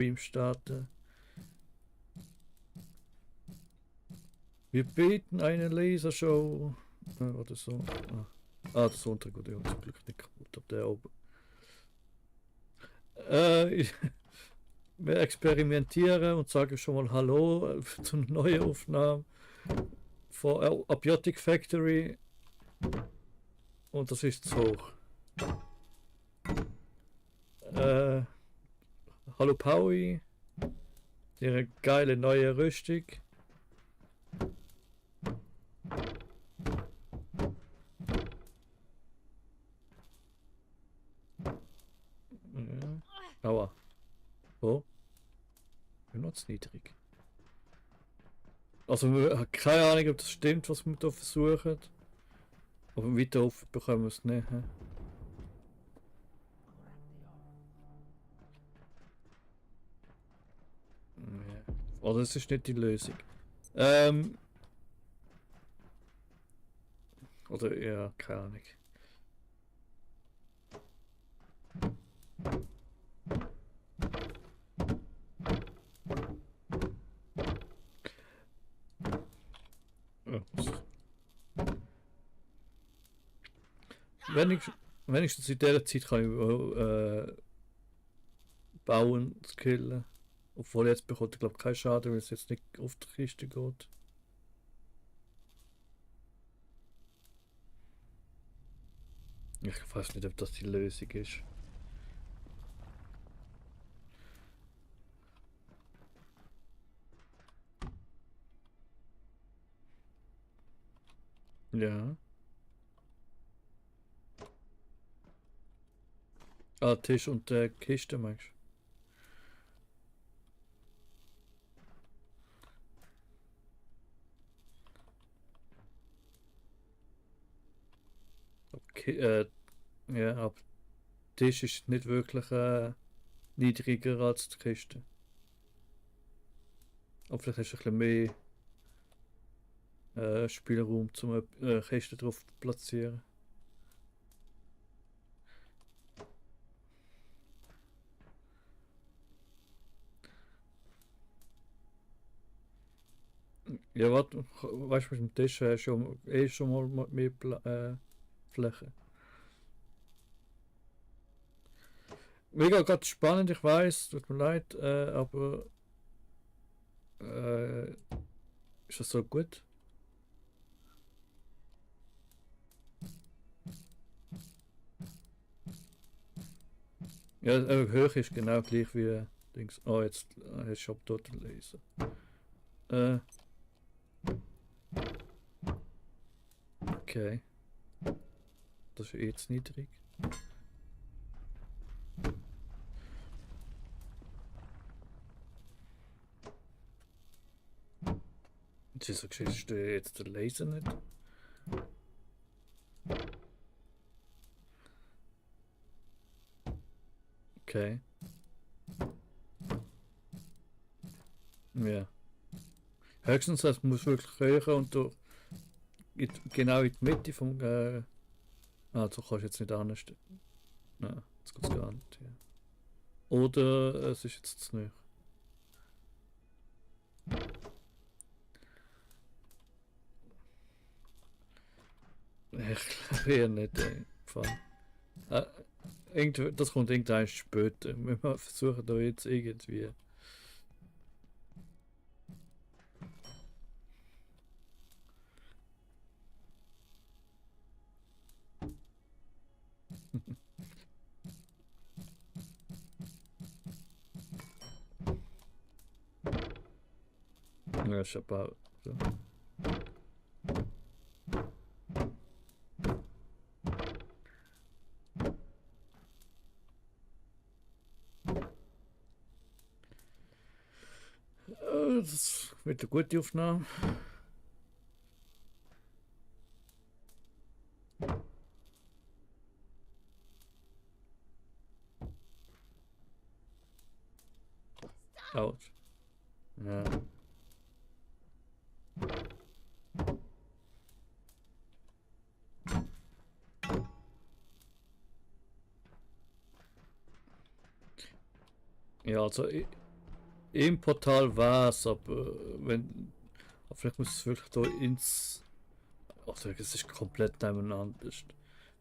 Stream starten. Wir bieten eine Lasershow. Oder so. Das Untergrund ist zum Glück nicht kaputt. Ab der oben. Wir experimentieren und sagen schon mal Hallo zu einer neuen Aufnahme von Abiotic Factory. Und das ist zu hoch. Hallo Paui. Ihre geile neue Rüstung. Aua. Oh. Benutzt niedrig. Also, keine Ahnung, ob das stimmt, was wir hier versuchen. Aber weiter auf bekommen wir es nicht. Ja. Oder das ist nicht die Lösung. Oder ja, keine Ahnung. Wenigstens in dieser Zeit kann ich auch, bauen, skillen. Obwohl jetzt bekommt er glaube ich keinen Schaden, weil es jetzt nicht auf die Kiste geht. Ich weiß nicht, ob das die Lösung ist. Ja. Ah, Tisch und Kiste meinst du? Okay, ja, aber Tisch ist nicht wirklich niedriger als die Kiste. Aber vielleicht hast du ein bisschen mehr Spielraum zum Kiste drauf platzieren. Ja, warte, weißt du, mit dem Tisch hast du schon mal mehr Fläche. Mega gerade spannend, ich weiß, tut mir leid, aber ist das so gut? Ja, Höhe ist genau gleich wie Dings. Oh, jetzt hast du schon total lesen. Okay. Das ist jetzt niedrig. Wieso siehst du jetzt den Laser nicht? Okay. Ja. Höchstens, es muss wirklich höher und du genau in die Mitte vom. Du kannst jetzt nicht anstellen. Nein, das geht gar nicht. Ja. Oder es ist jetzt zu nah. Ich glaube eher nicht. Das kommt irgendwann später. Wir versuchen da jetzt irgendwie. Ja, Chapeau. So. Das wird eine gute Aufnahme. Autsch. Ja. Ja, also Im Portal war's, aber wenn. Aber vielleicht muss es wirklich da ins. Oder es ist komplett nebeneinander.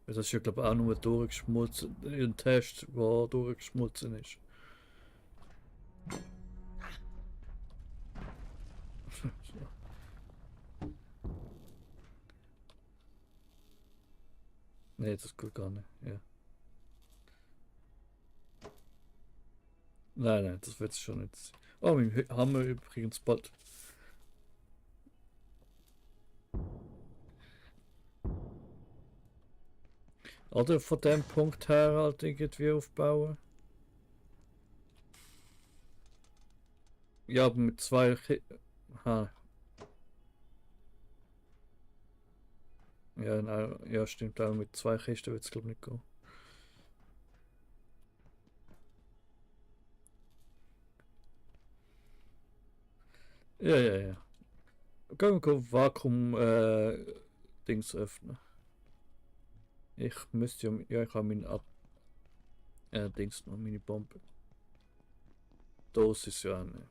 Das ist ja glaube ich auch nur durchgeschmolzen. Ein Test, der durchgeschmolzen ist. Nee, das geht gar nicht. Ja. Nein, das wird es schon nicht sein. Oh, haben wir übrigens bald. Oder von dem Punkt her halt irgendwie aufbauen. Ja, aber mit zwei. Ha. Ja, nein, ja, stimmt auch. Mit zwei Kisten wird es glaube ich nicht gehen. Ja, ja, ja. Gehen wir Vakuum Dings öffnen. Ich müsste ja. Ja, ich habe meine Dings noch, meine Bombe. Dosis ja auch nicht.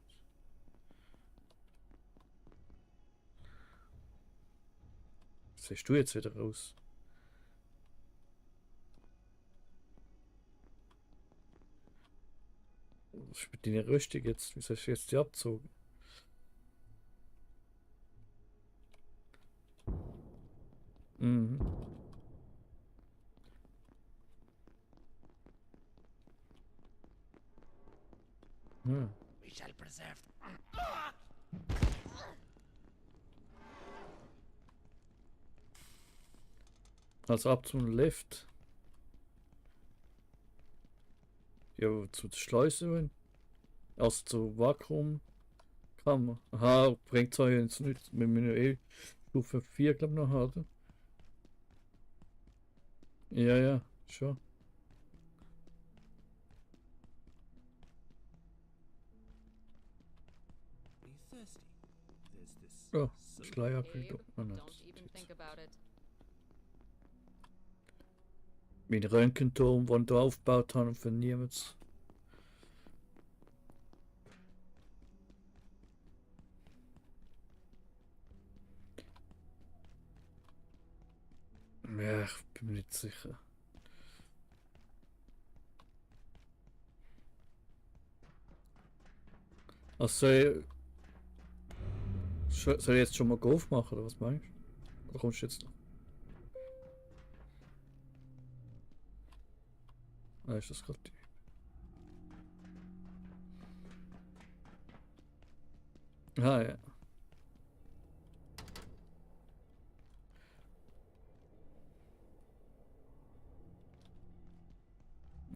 Was siehst du jetzt wieder raus? Was ist mit deiner Rüstung jetzt? Wieso hast du jetzt die abgezogen? Mhm. Hm. We shall preserve. Also ab zum Lift. Ja, zu der Schleuse rein. Also zur Vakuumkammer. Aha, bringt es euch jetzt nicht. Wir müssen ja eh Stufe 4 glaube ich noch haben. Ja, ja, schon. Are you thirsty? There's this Oh, soda. Schleierbildung. Oh, nein, Don't even think about it. mein Röntgenturm, den ich da aufgebaut habe, für niemals. Ja, ich bin mir nicht sicher. Also soll ich jetzt schon mal Golf machen, oder was meinst du? Oder kommst du jetzt noch? Ah, ist das gerade die? Ah, ja.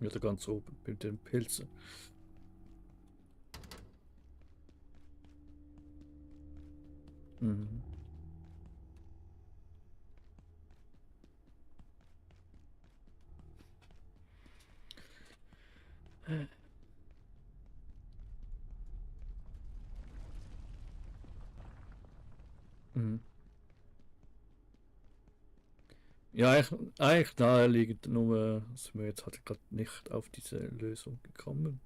Ja, da ganz oben, mit den Pilzen. Mhm. Mhm. Ja, eigentlich naheliegend, nur sind wir jetzt halt gerade nicht auf diese Lösung gekommen.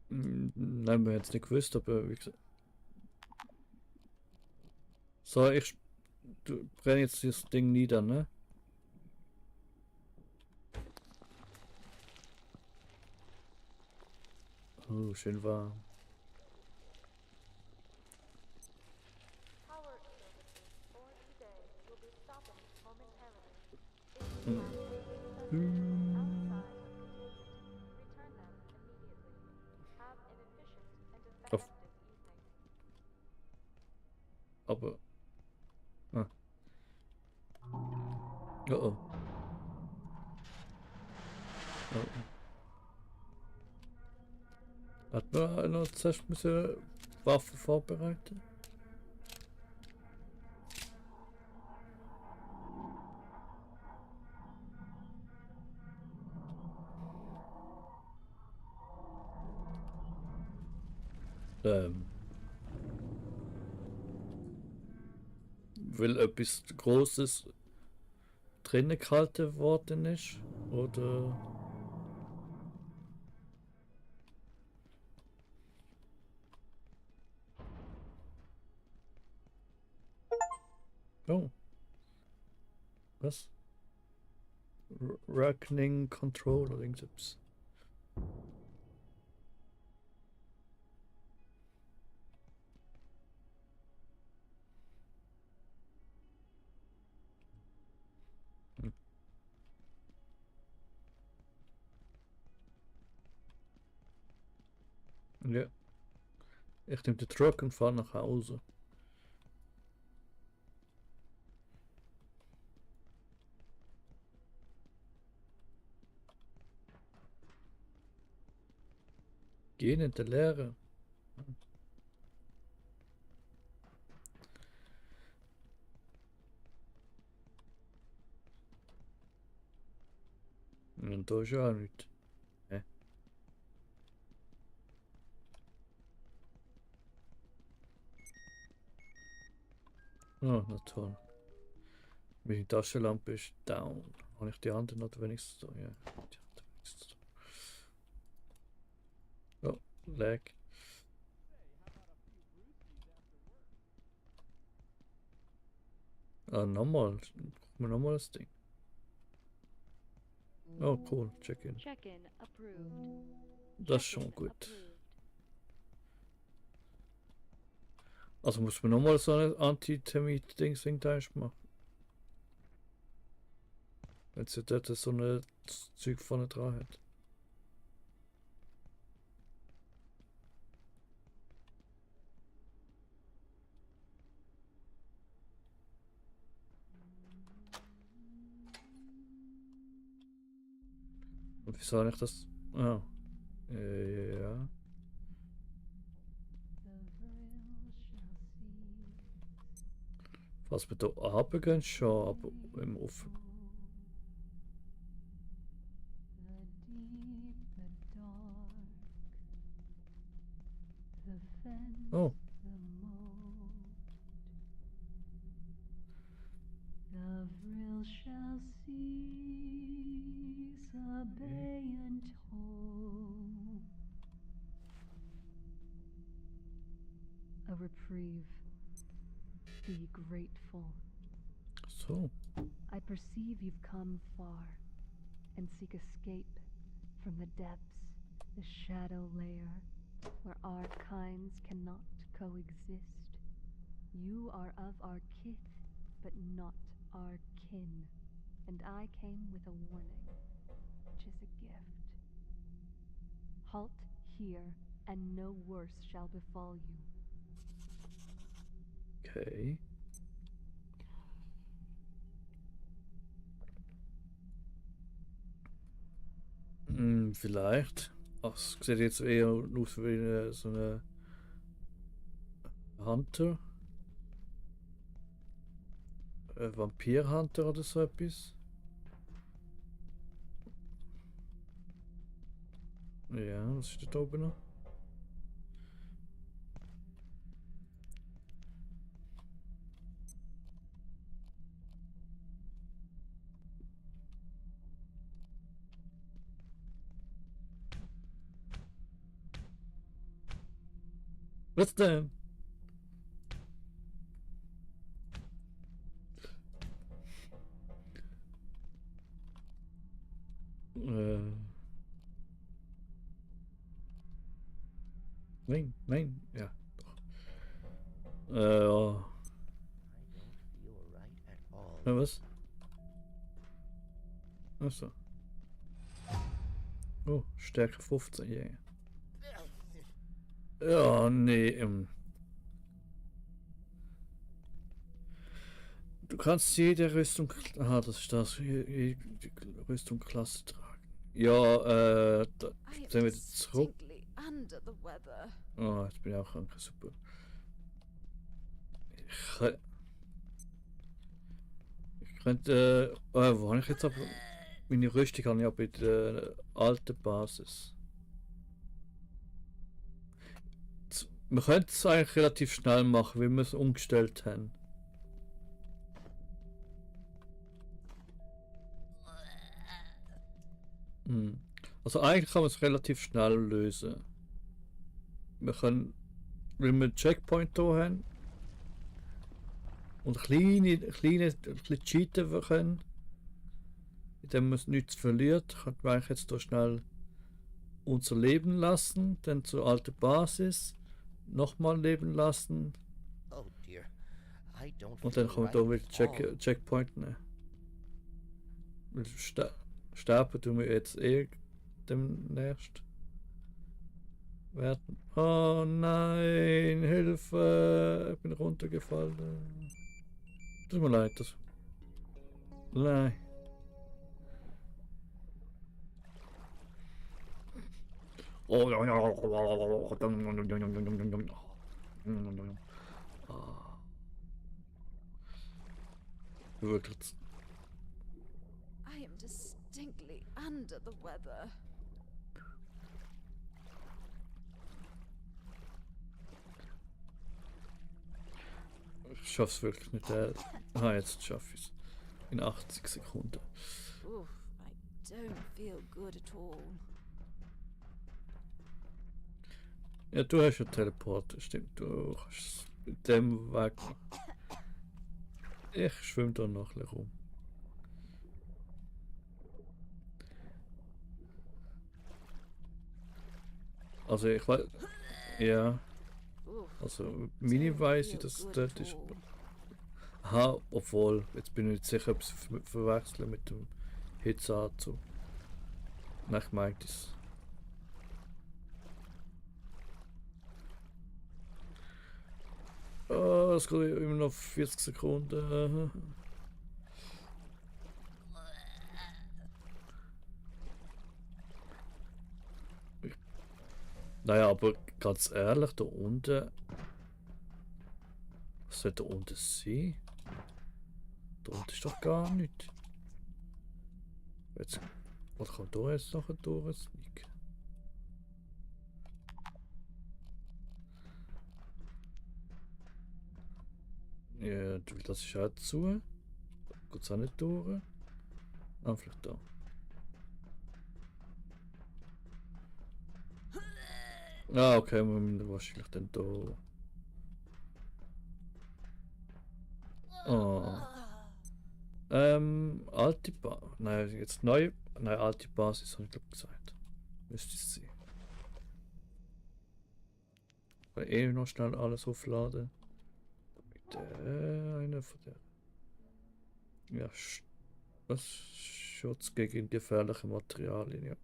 Nein, wir haben jetzt nicht gewusst, aber wie gesagt. So, du brenne jetzt das Ding nieder, ne? Oh, schön warm. Power services for today will be stopping momentarily. If Mm. you have any necessities outside of containment, return them immediately. Have an efficient and Auf, effective evening. aber. Ah. Oh oh. Oh oh. Hat man noch zuerst müssen Waffen vorbereiten? Ähm, weil etwas Großes drinnen gehalten worden ist? Oder. Oh. Was? Reckoning Control oder irgendwas. Ja. Ich nehme den Truck und fahre nach Hause. Gehen in der Lehre. Und da ist ja auch nichts. Hä? Oh, na toll. Meine Taschenlampe ist down. Habe ich die andere noch wenigstens da? Ja, die andere wenigstens da. Oh, lag. Ah, nochmal. Guck mal nochmal das Ding. Oh, cool. Check-in. Check-in approved. Das ist schon Check-in gut. approved. Also muss man nochmal so ein Anti-Termit-Dings machen. Wenn sie dort so ein Zeug vorne dran hat. Und wie soll ich das? Ah. Ja. Was wir da runtergehen, schon, aber im Offen. Oh. The vril shall cease, a bay and toll. A reprieve. Be grateful. So. I perceive you've come far and seek escape from the depths, the shadow layer, where our kinds cannot coexist. You are of our kith, but not our kin, and I came with a warning, which is a gift. Halt here, and no worse shall befall you. Okay. Vielleicht. Ach, es sieht jetzt eher aus wie so eine Hunter. Vampir-Hunter oder so etwas. Ja, was ist da oben noch? Was denn? Nein, nein, ja, doch. Ja. I don't feel right at all. Ja, was? Achso. Oh, Stärke 15, yeah. Ja, nee, du kannst jede Rüstung. Ah, das ist das. Die Rüstung Klasse tragen. Ja, da I sind am wir zurück. distinctly under the weather. Oh, jetzt bin ich auch krank. Super. Ich könnte. Wo habe ich jetzt aber. Meine Rüstung habe ich ja bei der alten Basis. Wir könnten es eigentlich relativ schnell machen, weil wir es umgestellt haben. Also eigentlich kann man es relativ schnell lösen. Wir können, wenn wir einen Checkpoint hier haben, Und kleine, ein bisschen cheaten können, indem man nichts verliert, kann man jetzt hier schnell unser Leben lassen, dann zur alten Basis, nochmal leben lassen Oh dear. I don't und feel dann kann man right hier wieder at all. Checkpoint nehmen. Weil sterben tun wir jetzt demnächst. Werden. Oh nein, Hilfe! Ich bin runtergefallen. Tut mir leid. Nein. Oh, wirklich. I am distinctly under the weather. Ich schaff's wirklich nicht. Jetzt schaff ich's. In 80 Sekunden. Oof, I don't feel good at all. Ja, du hast ja Teleporter, stimmt. Du kannst mit dem Weg. Ich schwimme da noch ein bisschen rum. Also ich weiß. Ja, Oof, also Mini don't weiß ich, feel dass good dort at ist. all. Aha, obwohl, jetzt bin ich nicht sicher, ob ich es verwechseln mit dem Hitzeanzug. Nein, ich meinte es. Oh, es geht immer noch 40 Sekunden. Naja, aber ganz ehrlich, da unten. Was soll da unten sein? Da unten ist doch gar nichts. Jetzt. Was kann da jetzt nachher durchsneaken? Ja, das ist auch zu. Geht es auch nicht durch? Ah, vielleicht da. Ah, okay, wir müssen wahrscheinlich dann da. Oh. Alte Basis. Nein, jetzt neue. Nein, alte Basis habe ich glaube gesagt. Müsste es sein. Ich kann eh noch schnell alles aufladen. Damit einer von der. Ja, was? Schutz gegen gefährliche Materialien. Ja, gut.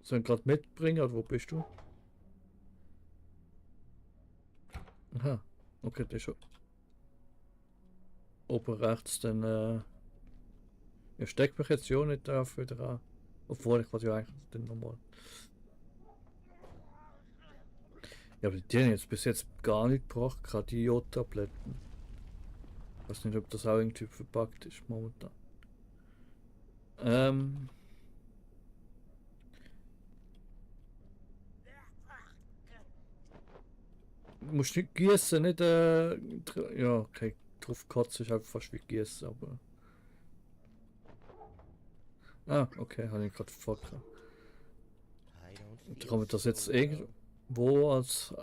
Sollen wir gerade mitbringen oder wo bist du? Aha, okay, das ist schon. Oben rechts dann. Ich stecke mich jetzt ja nicht drauf wieder an. Obwohl ich wollte ja eigentlich dann nochmal. Ja, aber die haben jetzt bis jetzt gar nicht gebracht, gerade die Jod-Tabletten. Ich weiß nicht, ob das auch irgendwie verpackt ist momentan. Du musst nicht gießen, nicht ja, okay, drauf kotzen ist einfach fast wie gießen, aber. Ah, okay, habe ich gerade verpackt. I don't Da feel kann man das so jetzt well. irgendwo als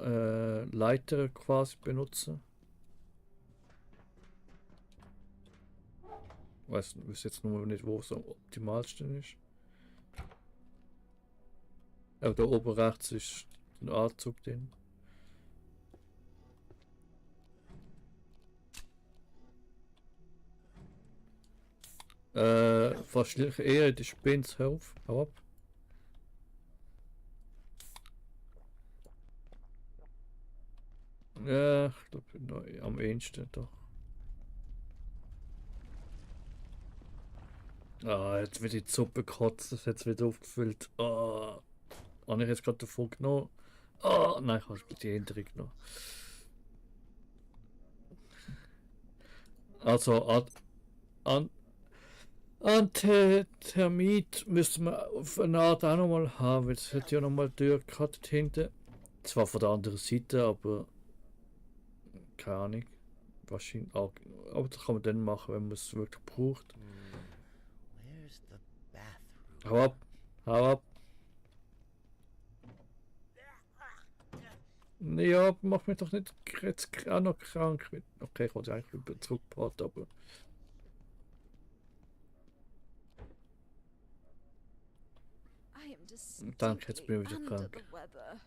Leiter quasi benutzen. Weiß jetzt nur nicht, wo es am optimalsten ist. Aber da oben rechts ist ein Anzug drin. Wahrscheinlich eher die Spins auf. Hau ab. Ja, ich glaube am ehesten doch. Ah, jetzt wird die Suppe gekotzt, das ist jetzt wieder aufgefüllt. Ah, habe ich jetzt gerade davon genommen? Ah, nein, ich habe die Änderung genommen. Also, Antithermit müsste man auf eine Art auch nochmal haben, weil es hat ja nochmal Tür gehabt hinten. Zwar von der anderen Seite, aber keine Ahnung. Wahrscheinlich auch, aber das kann man dann machen, wenn man es wirklich braucht. Where's the bathroom? Hau ab, hau ab. Ja, aber mach mich doch nicht jetzt auch noch krank. Okay, ich wollte eigentlich über zurückbraten, aber. I am Danke, jetzt bin distinctly ich wieder under krank. the weather.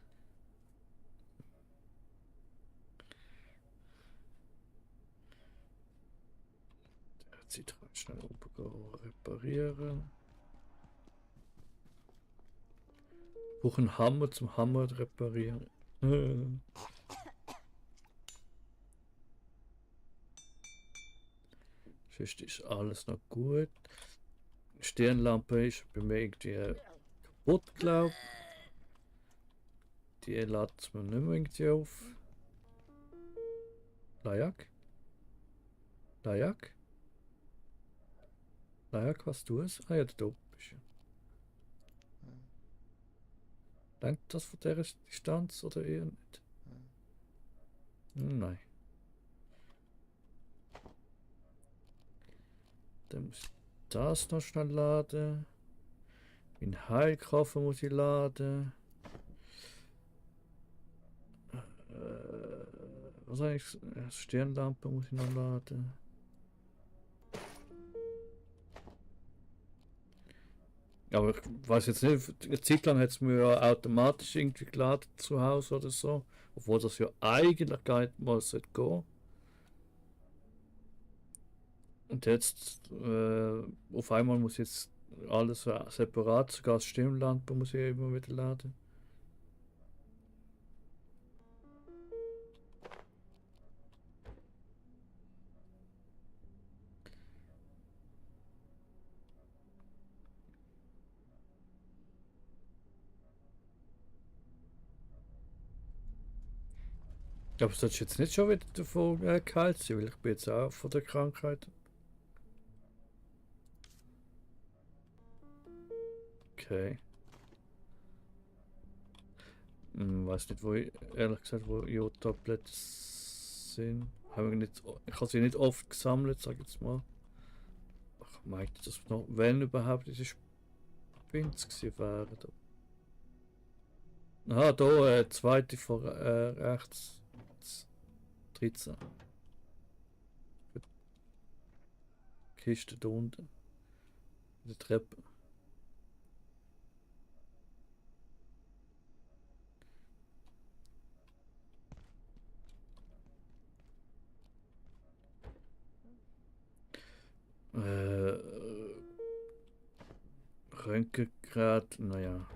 Jetzt schnell oben reparieren. Ich brauche einen Hammer zum Hammer reparieren. Sonst ist alles noch gut. Stirnlampe ist bei mir irgendwie kaputt, glaube ich. Die lädt mir nicht mehr irgendwie auf. Lajak? Lajak? Lajak, was tust du? Ah ja, da bist du. Denkt das von dieser Distanz oder eher nicht? Nein. Dann muss ich das noch schnell laden. Mein Heilkoffer muss ich laden. Was eigentlich? Stirnlampe muss ich noch laden. Aber ich weiß jetzt nicht, eine Zeit lang hat es mir ja automatisch irgendwie geladen zu Hause oder so. Obwohl das ja eigentlich gar nicht mal sollte gehen. Und jetzt auf einmal muss jetzt alles separat, sogar die Stirnlampe muss ich immer wieder laden. Aber sollst du jetzt nicht schon wieder davon geheilt sein, weil ich bin jetzt auch von der Krankheit. Okay. Weiß nicht, wo ich, ehrlich gesagt, wo Jodtabletten sind. Haben wir nicht, ich habe sie nicht oft gesammelt, sag ich jetzt mal. Ich meinte, dass noch, wenn überhaupt, diese Spins gewesen wären. Aha, da, zweite von rechts. 13. Kiste da unten. Die Treppe. Röntgengrad, naja.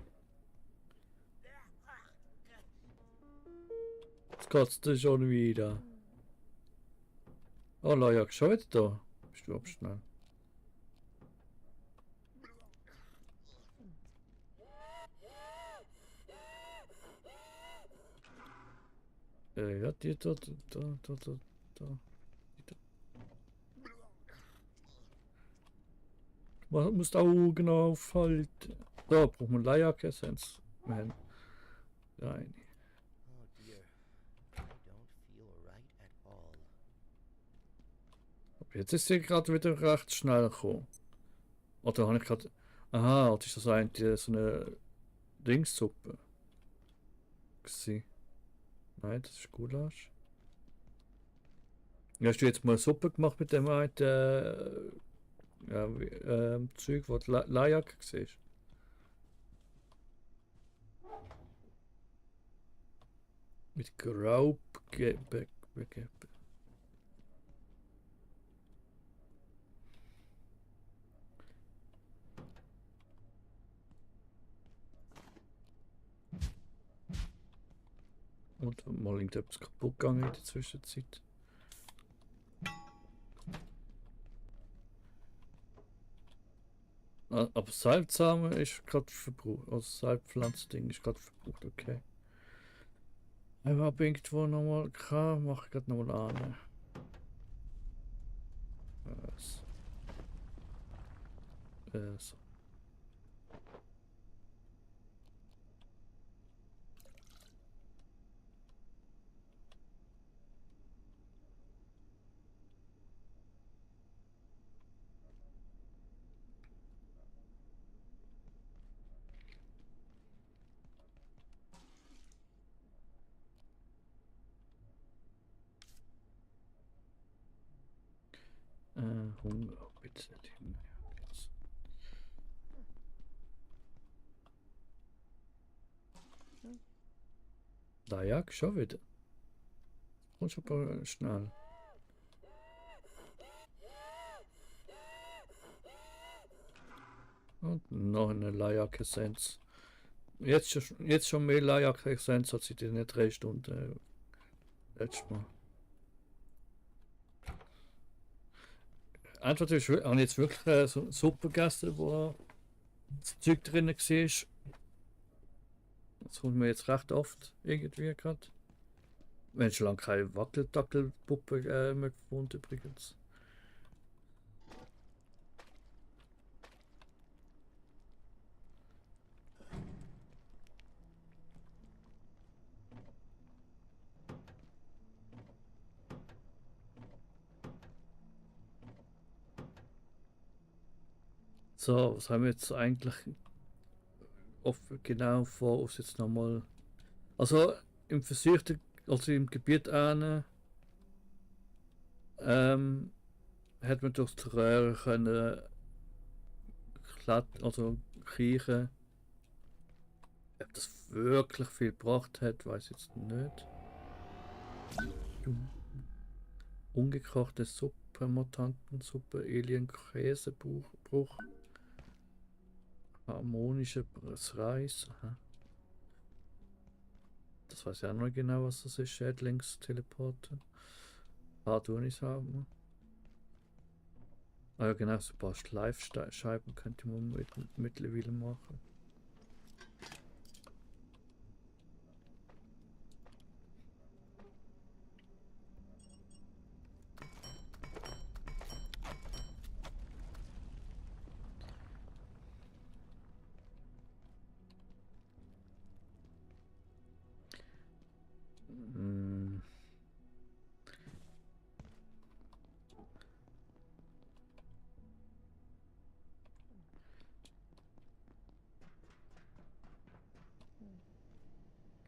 Jetzt geht's dir schon wieder. Oh, Lajak, schon wieder da. Bist du aber schnell. Ja, die da. Man muss die Augen aufhalten. Da braucht man Lajak-Essenz. Wir haben eine. Oh dear. I don't feel right at all. Aber jetzt ist sie gerade wieder recht schnell gekommen. Oder habe ich gerade. Aha, oder ist das eigentlich so eine Dingssuppe? Gewesen? Nein, das ist Gulasch. Ja, hast du jetzt mal Suppe gemacht mit dem einen ja, Zeug, wo die Lajak war? Mit Graubgebäck. Und mal irgendetwas kaputt gegangen in der Zwischenzeit. Aber Salzsamen ist gerade verbraucht. Also Salzpflanzding ist gerade verbraucht, okay. Ich habe irgendwo nochmal gehabt, mache ich gerade nochmal an. So. Hunger, bitte. Jetzt. Da ja, schon wieder. Und schon aber schnell. Und noch eine Lajak-Essenz. Jetzt schon mehr Lajak-Essenz als in den 3 Stunden letztes Mal. Entweder habe ich jetzt wirklich so Suppe gegessen, wo das Zeug drin war. Das kommt mir jetzt recht oft irgendwie gerade. Wir haben schon lange keine Wackeldackelpuppe mehr gefunden übrigens. So, was haben wir jetzt eigentlich genau vor, uns jetzt nochmal. Also im Versuchten, also im Gebiet hat man durch die Röhre können also kriechen. Ob das wirklich viel gebracht hat, weiß ich jetzt nicht. Ungekochte Suppe, Mutantensuppe, Alien-Käsebruch. Harmonische Reis. Aha. Das weiß ich auch noch genau, was das ist. Schädlingsteleporter. Tue ich haben. Ah ja, genau, so ein paar Schleifscheiben könnte man mittlerweile machen.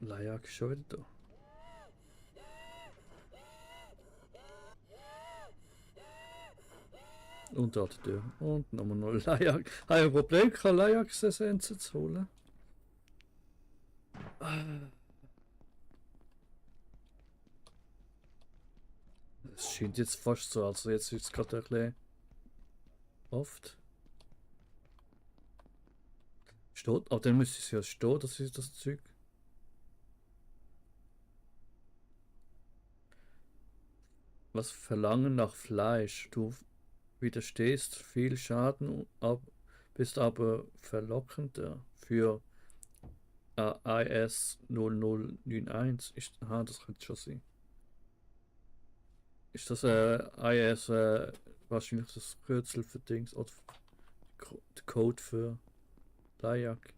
Lajak schon wieder da. Und da die Tür. Und nochmal noch Lajak. Habe ich ein Problem, keine Lajak-Essenzen zu holen? Es scheint jetzt fast so, also jetzt ist es gerade ein bisschen oft. Steht, aber dann müsste es ja stehen, das ist das Zeug. Was Verlangen nach Fleisch. Du widerstehst viel Schaden, bist aber verlockender für IS 0091. Aha, das könnte schon sein. Ist das IS wahrscheinlich das Kürzel für Dings oder der Code für Lajak?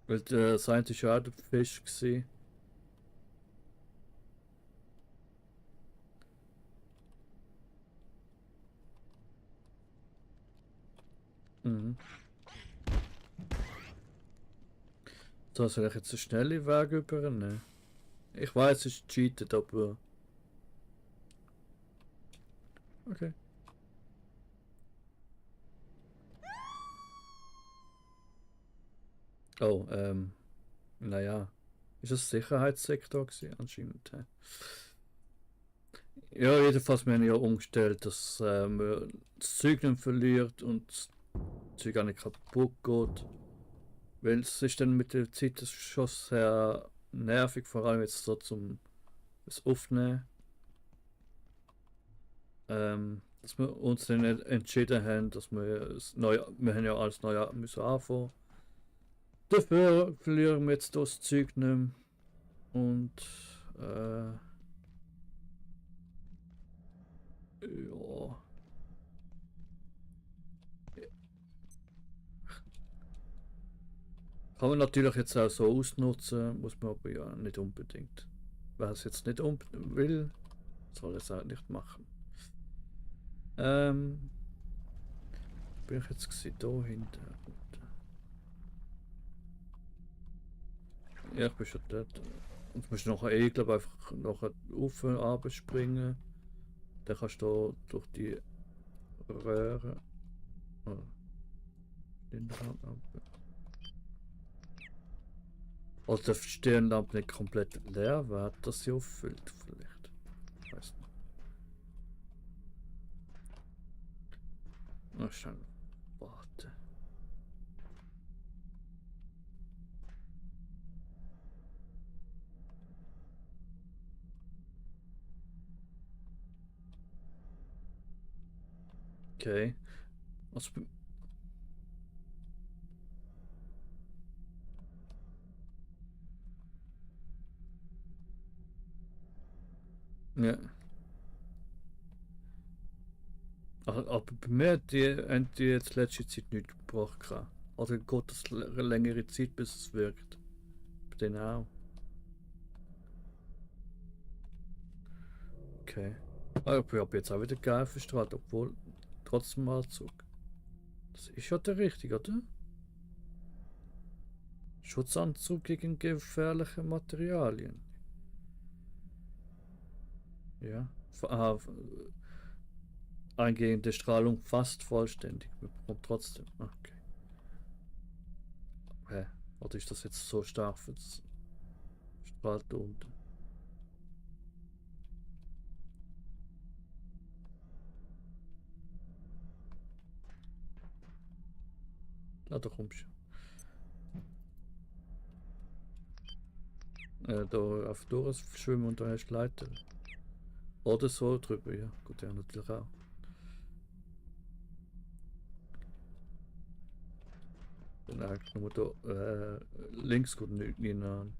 Weil der Scientist ja auch der Fisch gesehen. Mhm. Da soll ich jetzt einen schnellen Weg übernehmen. Ich weiß, es ist cheated, aber. Okay. Oh, naja. Ist das Sicherheitssektor gewesen? Anscheinend. Ja, jedenfalls, wir haben ja umgestellt, dass man das Zeug nicht verliert und das Zeug auch nicht kaputt geht. Weil es ist dann mit der Zeit das schon sehr nervig, vor allem jetzt so zum das Aufnehmen. Dass wir uns dann entschieden haben, dass wir haben ja alles neu müssen anfangen. Dafür verlieren wir jetzt das Zeug nicht mehr. Und ja. Kann man natürlich jetzt auch so ausnutzen, muss man aber ja nicht unbedingt. Wer es jetzt nicht will, soll es auch nicht machen. Bin ich jetzt gesehen, da hinten. Ja, ich bin schon dort. Und du musst nachher glaube einfach nachher auf und runter springen. Dann kannst du durch die Röhre. Oh, Stirnlampe. Oder darf die Stirnlampe nicht komplett leer werden, dass sie auffüllt vielleicht. Ich weiß nicht. Na schnell. Warte. Okay. Also, ja. Aber bei mir haben die jetzt letzte Zeit nichts gebracht. Gehabt. Oder geht das längere Zeit, bis es wirkt? Bei denen auch. Okay. Ah, ich habe jetzt auch wieder geil verstrahlt, obwohl trotzdem Anzug. Das ist ja der richtige, oder? Schutzanzug gegen gefährliche Materialien. Ja. Eingehende Strahlung fast vollständig. Man bekommt trotzdem. Okay. Hä? Oder ist das jetzt so stark für das strahlt da unten? Ah, da kommst du. Da auf durch schwimmen und da hast du Leiter. Oder so drüber, ja. Gut, ja, natürlich auch. Dann eigentlich nur da links gut nicht an.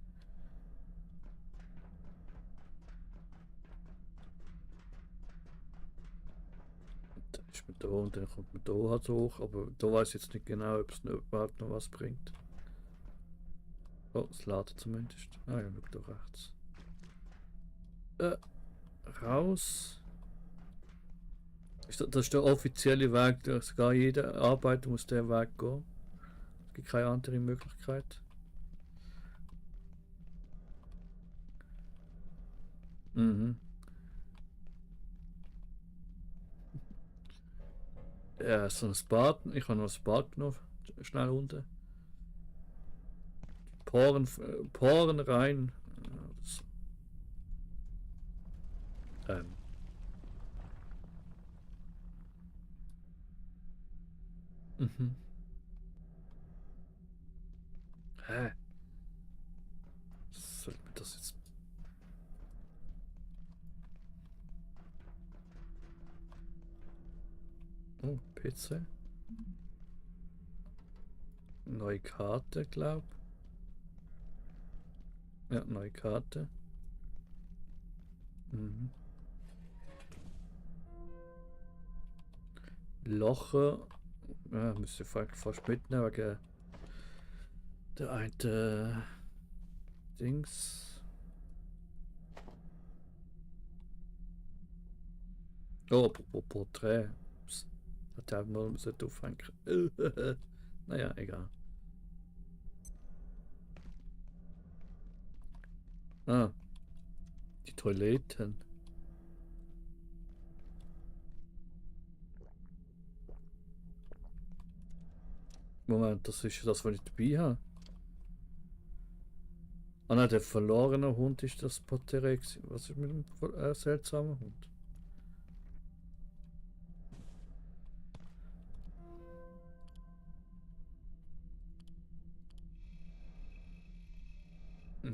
Dann ist man da und dann kommt man da halt hoch, aber da weiß ich jetzt nicht genau, ob es überhaupt noch was bringt. Oh, es ladet zumindest. Ah ja, schau da rechts. Raus. Das ist der offizielle Weg, sogar jeder Arbeiter muss den Weg gehen. Es gibt keine andere Möglichkeit. Mhm. Ja, so ein Bad. Ich habe noch ein Bad genommen. Schnell unten. Poren rein. Ähm. Mhm. Hä? Sollte mir das jetzt. Oh, PC. Neue Karte, glaub. Ja, neue Karte. Mhm. Loche. Ja, müsste ich fast mitnehmen, wegen der eine Dings. Oh, apropos Porträt. Ups. Hat er mal aufhängen. Naja, egal. Ah, die Toiletten. Moment, das ist das, was ich dabei habe. Ah nein, der verlorene Hund ist das Porträt gewesen. Was ist mit dem seltsamen Hund?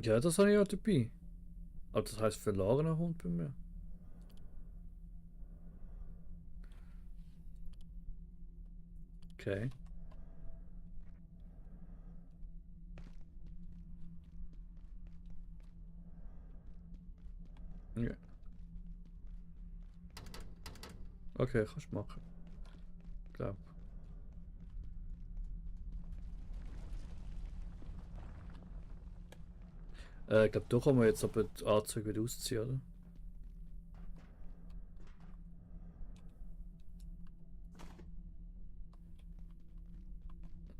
Ja, das habe ich auch dabei. Aber das heißt verlorener Hund bei mir. Okay. Ja. Okay, kannst du machen. Glaub. Ich glaube, da kann man jetzt aber die Anzüge wieder ausziehen, oder?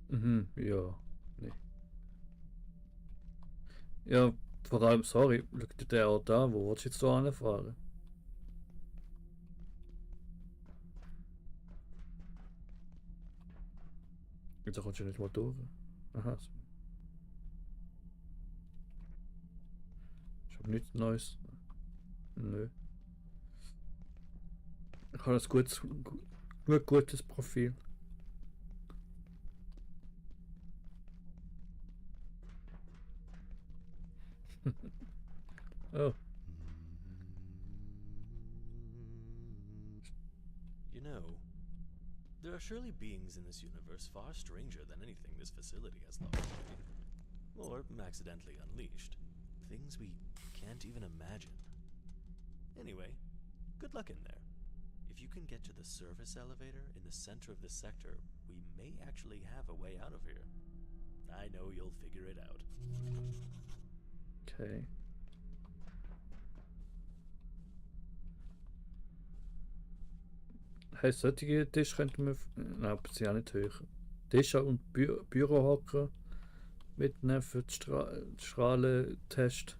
Mhm, ja. Nee. Ja, vor allem, sorry, schau dir den auch da, wo willst du jetzt da anfahren? Da kommst du nicht mal durch. Aha. So. Ich habe nichts Neues. Nö. Ich habe ein gutes Profil. Oh, You know, there are surely beings in this universe far stranger than anything this facility has locked away. Or accidentally unleashed. Things we can't even imagine. Anyway, good luck in there. If you can get to the service elevator in the center of this sector, we may actually have a way out of here. I know you'll figure it out. okay. Hey, solche Tisch könnten wir. Nein, aber sie auch nicht höher. Tische und Bürohocker mitnehmen für den Strahlentest.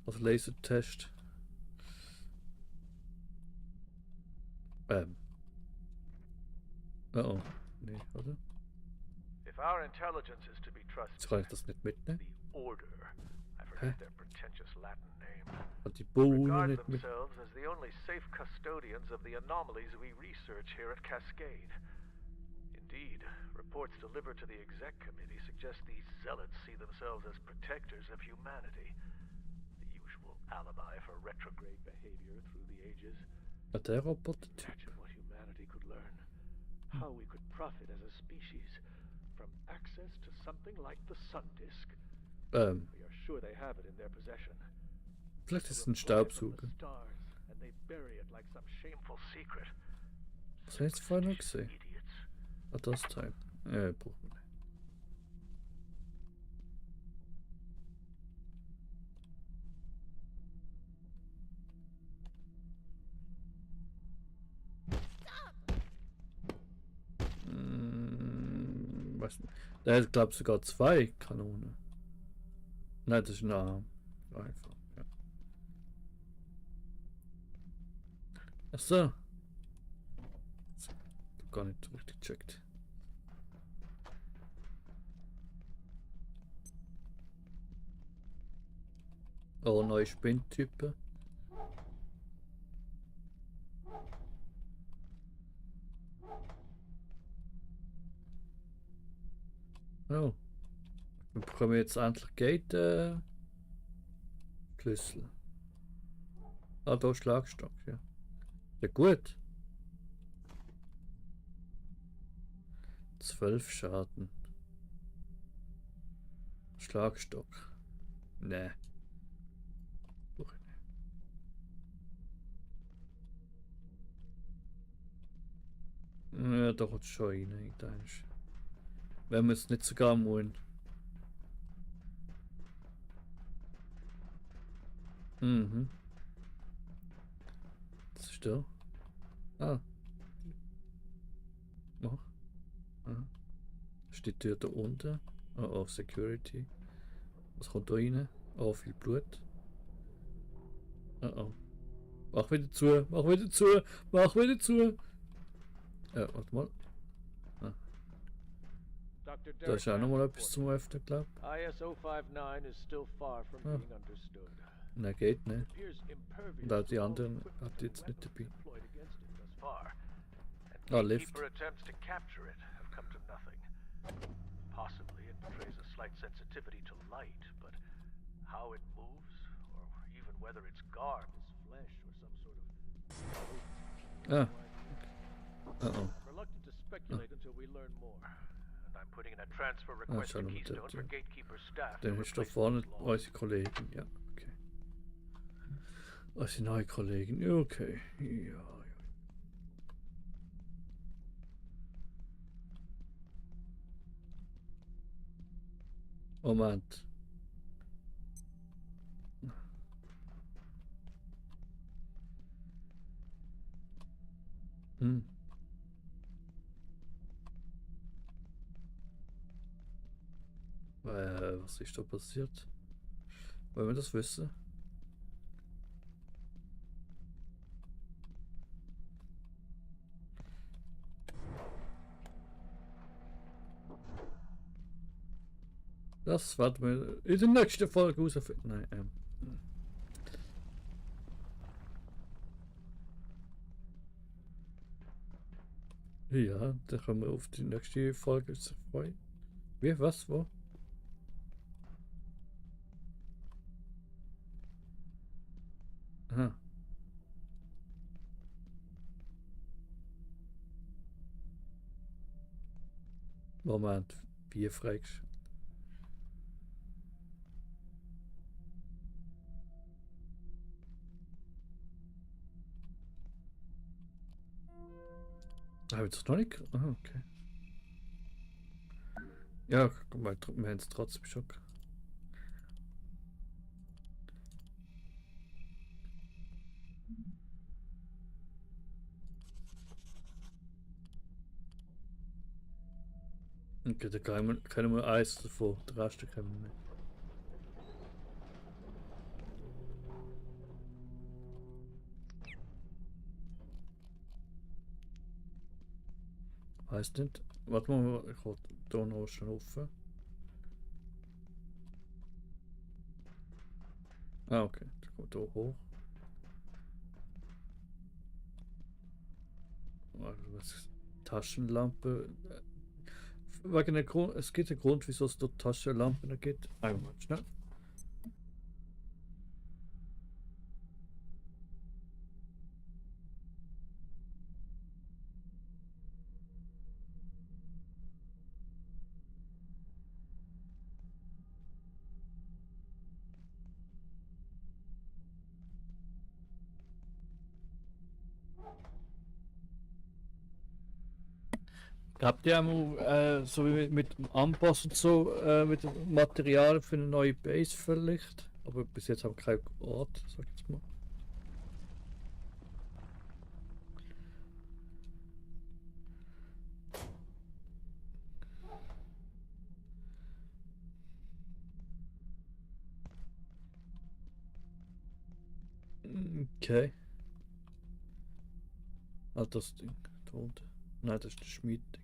Also Lasertest. Oh, nee, oder? If our intelligence is to be Jetzt trusted, kann ich das nicht mitnehmen. the Order, I forget their pretentious Latin name, Und die Bohnen regard nicht mit. themselves as the only safe custodians of the anomalies we research here at Cascade. Indeed, reports delivered to the exec committee suggest these zealots see themselves as protectors of humanity. The usual alibi for retrograde behavior through the ages. Der Roboter-Typ. Imagine what humanity could learn. How we could profit as a species from access to something like the sun disk. We are sure they have it in their possession. Vielleicht ist es A ein reply from the Staubsauger. stars, and they bury it like some shameful secret. Was habe ich jetzt vorher noch gesehen? Idiots. Ah, das Teil. Ja, brauchen wir nicht. Was? Der hat, glaube ich, sogar 2 Kanonen. Nein, das ist ein Arm. Einfach, ja. Achso. Gar nicht richtig gecheckt. Oh, neue Spinntypen. Oh. Wir bekommen jetzt endlich Gate Schlüssel. Ah, da Schlagstock, ja. Ja gut. 12 Schaden. Schlagstock. Nee. Brauch ich nicht. Ja, da kommt schon rein, ich denke. Wenn wir es nicht sogar wollen. Mhm. Das ist da. Ah. Mach. Aha. Ist die Tür da unten? Oh, oh, Security. Was kommt da rein? Oh, viel Blut. Oh, oh. Mach wieder zu, mach wieder zu, mach wieder zu. Ja, warte mal. Dr. Da ist auch noch mal etwas zum Öffnen, glaub. ISO 59 is still far from Ah. being understood. Nein, geht nicht. Appears impervious Und auch die to all anderen equipment hat die jetzt and nicht dabei. weapons deployed against it thus far. And Ah, Lift. gatekeeper attempts to capture it have come to nothing. Possibly it betrays a slight sensitivity to light, but how it moves, or even whether its garb is flesh or some sort of... Ah. Oh. Reluctant to speculate until we learn more. And I'm putting in a transfer request schau to noch mal Keystone dort, for ja. gatekeeper staff. Dann to ist da replace vorne those lost. unsere Kollegin. Ja, okay. Unsere neue Kollegin. Ja, okay. Ja, ja. Moment. Hm. Was ist da passiert? Wollen wir das wissen? Das werden wir in der nächsten Folge herausfinden. Nein, ja, dann können wir auf die nächste Folge sich freuen. Wie, was, wo? Aha. Moment, wie fragst du? Habe ich das noch nicht? Ah, okay. Ja, guck mal, wir haben es trotzdem schon. Okay, da können wir eins davon, den Rest können wir nicht. Heißt nicht. Warte mal, ich hol hier noch schon offen. Ah, okay. Das kommt hier hoch. Also, was Taschenlampe. Wegen der Grund, es gibt einen Grund, wieso es dort Taschenlampen gibt. Einmal schnell. Habt ihr einmal so wie mit dem Amboss und so, mit dem Material für eine neue Base verlegt? Aber bis jetzt haben wir keinen Ort, sag ich jetzt mal. Okay. Ah, das Ding. Da unten. Nein, das ist der Schmieddings.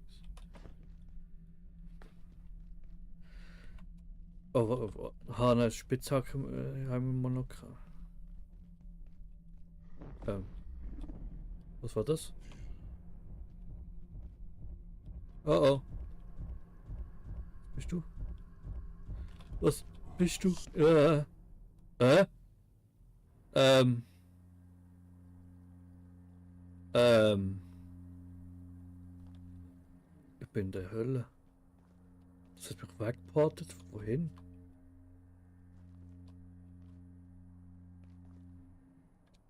Oh, nein, Spitzhacke haben wir mal noch gehabt. Was war das? Oh oh. Bist du? Was bist du? Äh? Ähm. Ich bin in der Hölle. Das hat mich weggeportet. Wohin?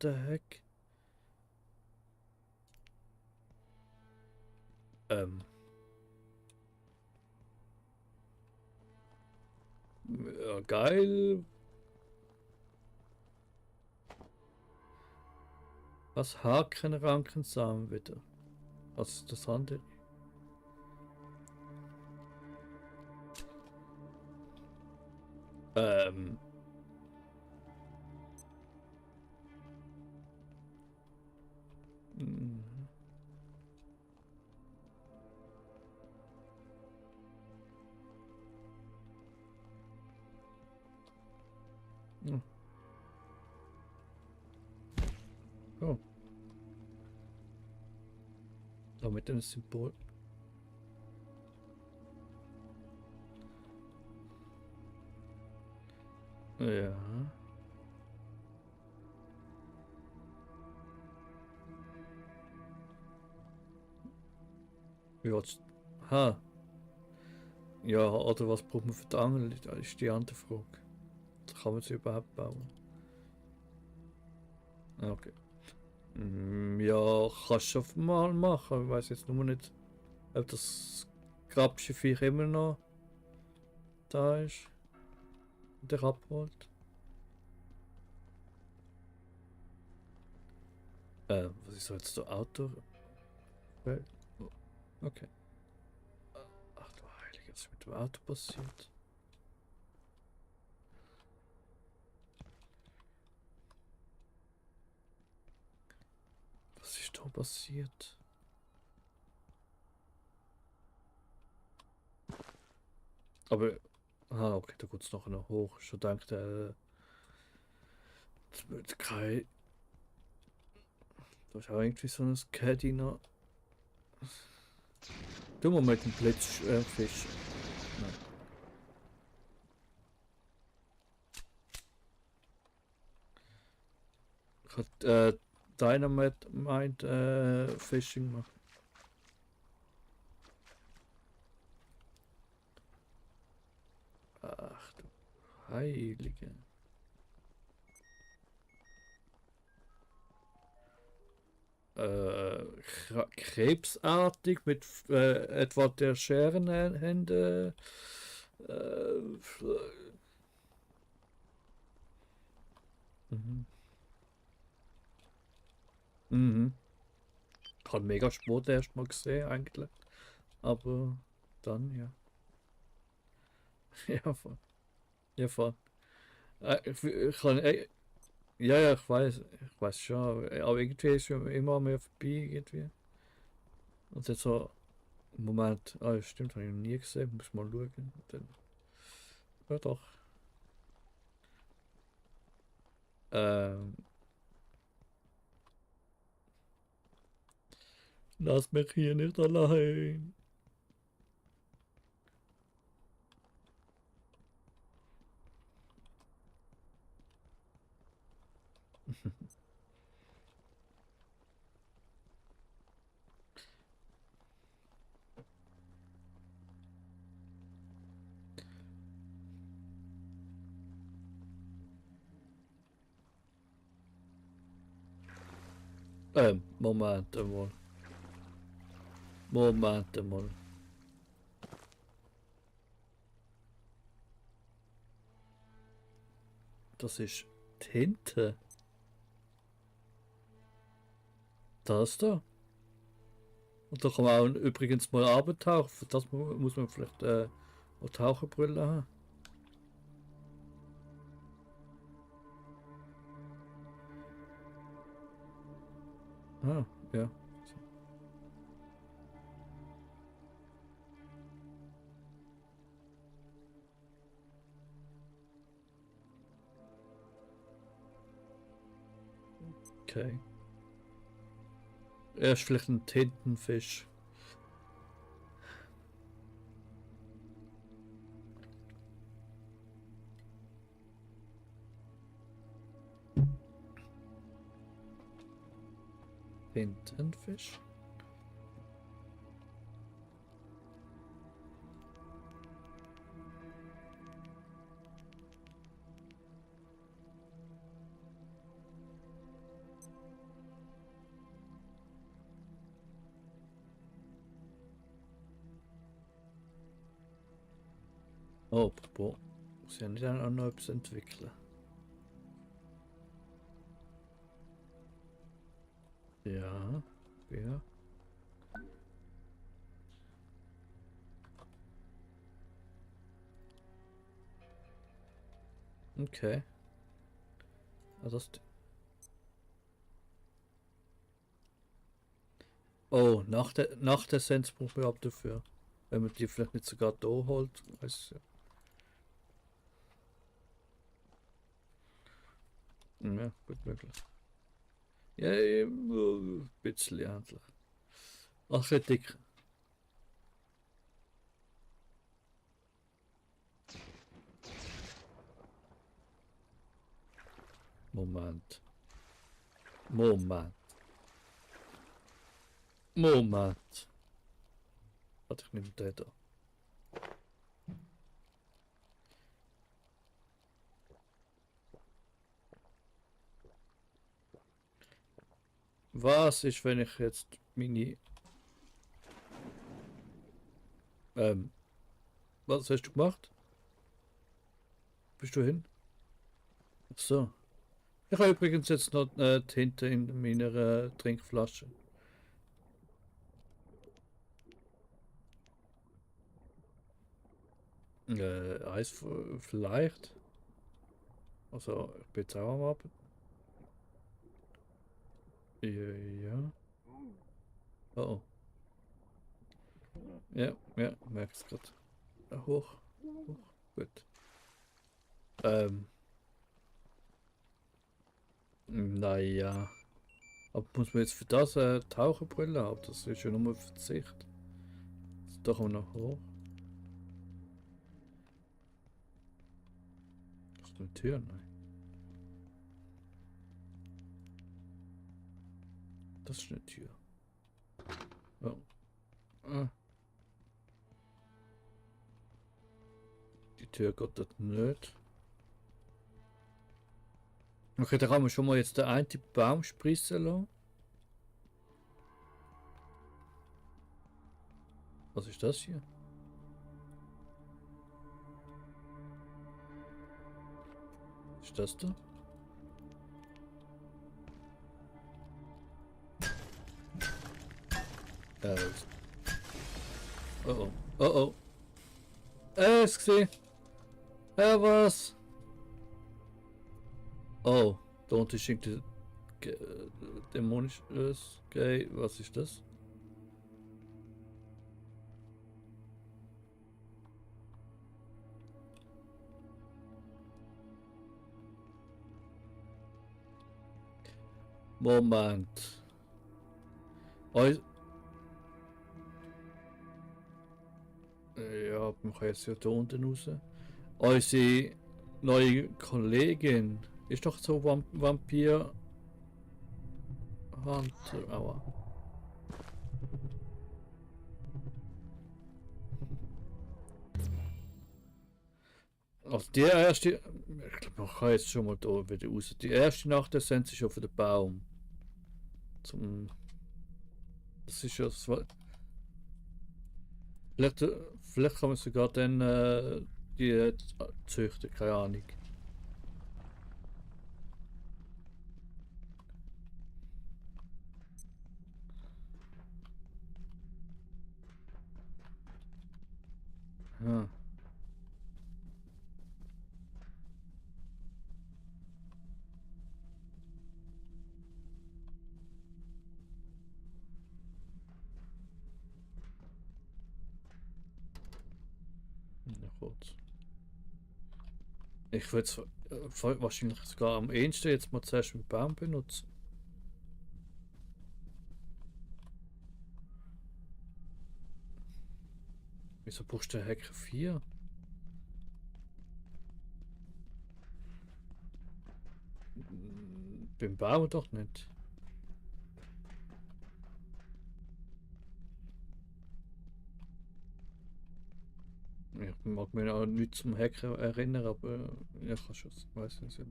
The heck? Ja, geil. Was Hakenrankensamen wieder? Was ist das andere? Mhm. Ja. Oh. Da mit dem Symbol. Ja. Ja, ha. Ja, oder was braucht man für die Angel? Das ist die andere Frage. Kann man sie überhaupt bauen? Okay. Ja, kannst du schon mal machen. Ich weiß jetzt nur nicht, ob das grabsche Viech immer noch da ist und dich abholt. Was ist so jetzt so Auto? Okay. Ach du Heilige, was ist mit dem Auto passiert? Was ist da passiert? Aber Ah, okay, da geht's nachher noch hoch. Schon gedacht, das wird kein. Da ist auch irgendwie so ein Caddy noch. Du mal mit dem Blitz fischen. Nein. Ich hab Dynamite meint Fishing machen. Ach du Heilige. Krebsartig mit etwa der Scherenhände. Mhm. Mhm. Ich habe mega Sport erst mal gesehen eigentlich. Aber dann ja. Ja, voll. Ja, voll. Ich kann, ja, ja, ich weiß schon, aber irgendwie ist ja immer mehr vorbei irgendwie. Und jetzt so, Moment, ja, stimmt, habe ich noch nie gesehen, muss mal schauen. Dann, ja doch. Ähm, lass mich hier nicht allein. Moment einmal. Moment einmal. Das ist Tinte. Das da. Und da kann man auch übrigens mal abtauchen. Für das muss man vielleicht eine Taucherbrille haben. Ah, ja. Okay. Er ist vielleicht ein Tintenfisch. Tintenfisch? Oh, boah. Muss ja nicht auch noch etwas entwickeln. Ja, ja. Okay. Also das. Oh, nach der Essenz brauchen wir ab dafür. Wenn man die vielleicht nicht sogar da holt, weiß ja. Ja, gut möglich. Ja, ein bisschen endlich. Ach, dick. Moment. Moment. Moment. Warte, ich nehme den da. Was ist, wenn ich jetzt meine... was hast du gemacht? Bist du hin? Ach so. Ich habe übrigens jetzt noch Tinte in meiner Trinkflasche. Eis vielleicht. Also, ich bin jetzt auch am Abend. Ja. Oh, oh. Ja, ja, merk's gerade. Hoch, hoch. Gut. Naja. Aber muss man jetzt für das eine Taucherbrille haben? Das ist ja nur Verzicht. Das doch auch noch hoch. Das ist eine Tür, nein. Das ist eine Tür. Oh. Ah. Die Tür geht dort nicht. Okay, da kann man schon mal jetzt den einen Baum sprießen lassen. Was ist das hier? Was ist das da? Oh oh. Oh oh. Es gesehen. Was? Oh, da unten ist irgendwie dämonisches. Okay, was ist das? Moment. Eu ja, man kann jetzt ja da unten raus. Unsere neue Kollegin ist doch so Vampir Hunter. Aua. Also die erste, ich glaube, man kann jetzt schon mal da wieder raus. Die erste Nacht sind sie schon für den Baum. Das ist ja das. Vielleicht kann man sogar dann die züchten, keine Ahnung. Ah. Na gut. Ich würde es wahrscheinlich sogar am ehesten jetzt mal zuerst mit Baum benutzen. Wieso brauchst du Hacker 4? Beim Baum doch nicht. Ich mag mich auch nicht zum Hacker erinnern, aber ja, ich kann schon, weiß nicht.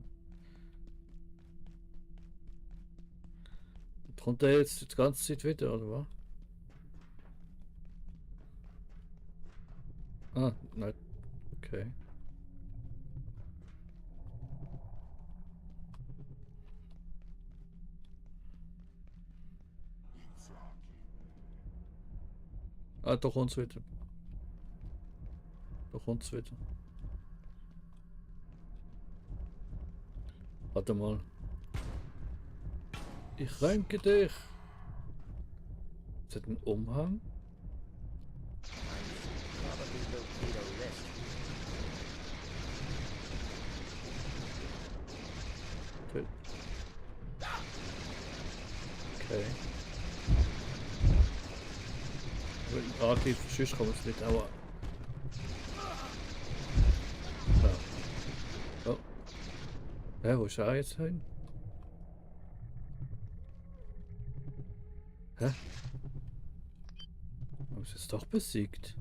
Kommt der jetzt die ganze Zeit wieder, oder was? Ah, nein. Okay. Ah, da kommt's wieder. Da kommt's wieder. Warte mal. Ich ränke dich. Ist das ein Umhang? Probably locate a wrist. Okay. Aktiv sonst kann man es nicht auch. Ah. Oh. Hä, wo ist er jetzt hin? Hä? Haben sie es doch besiegt?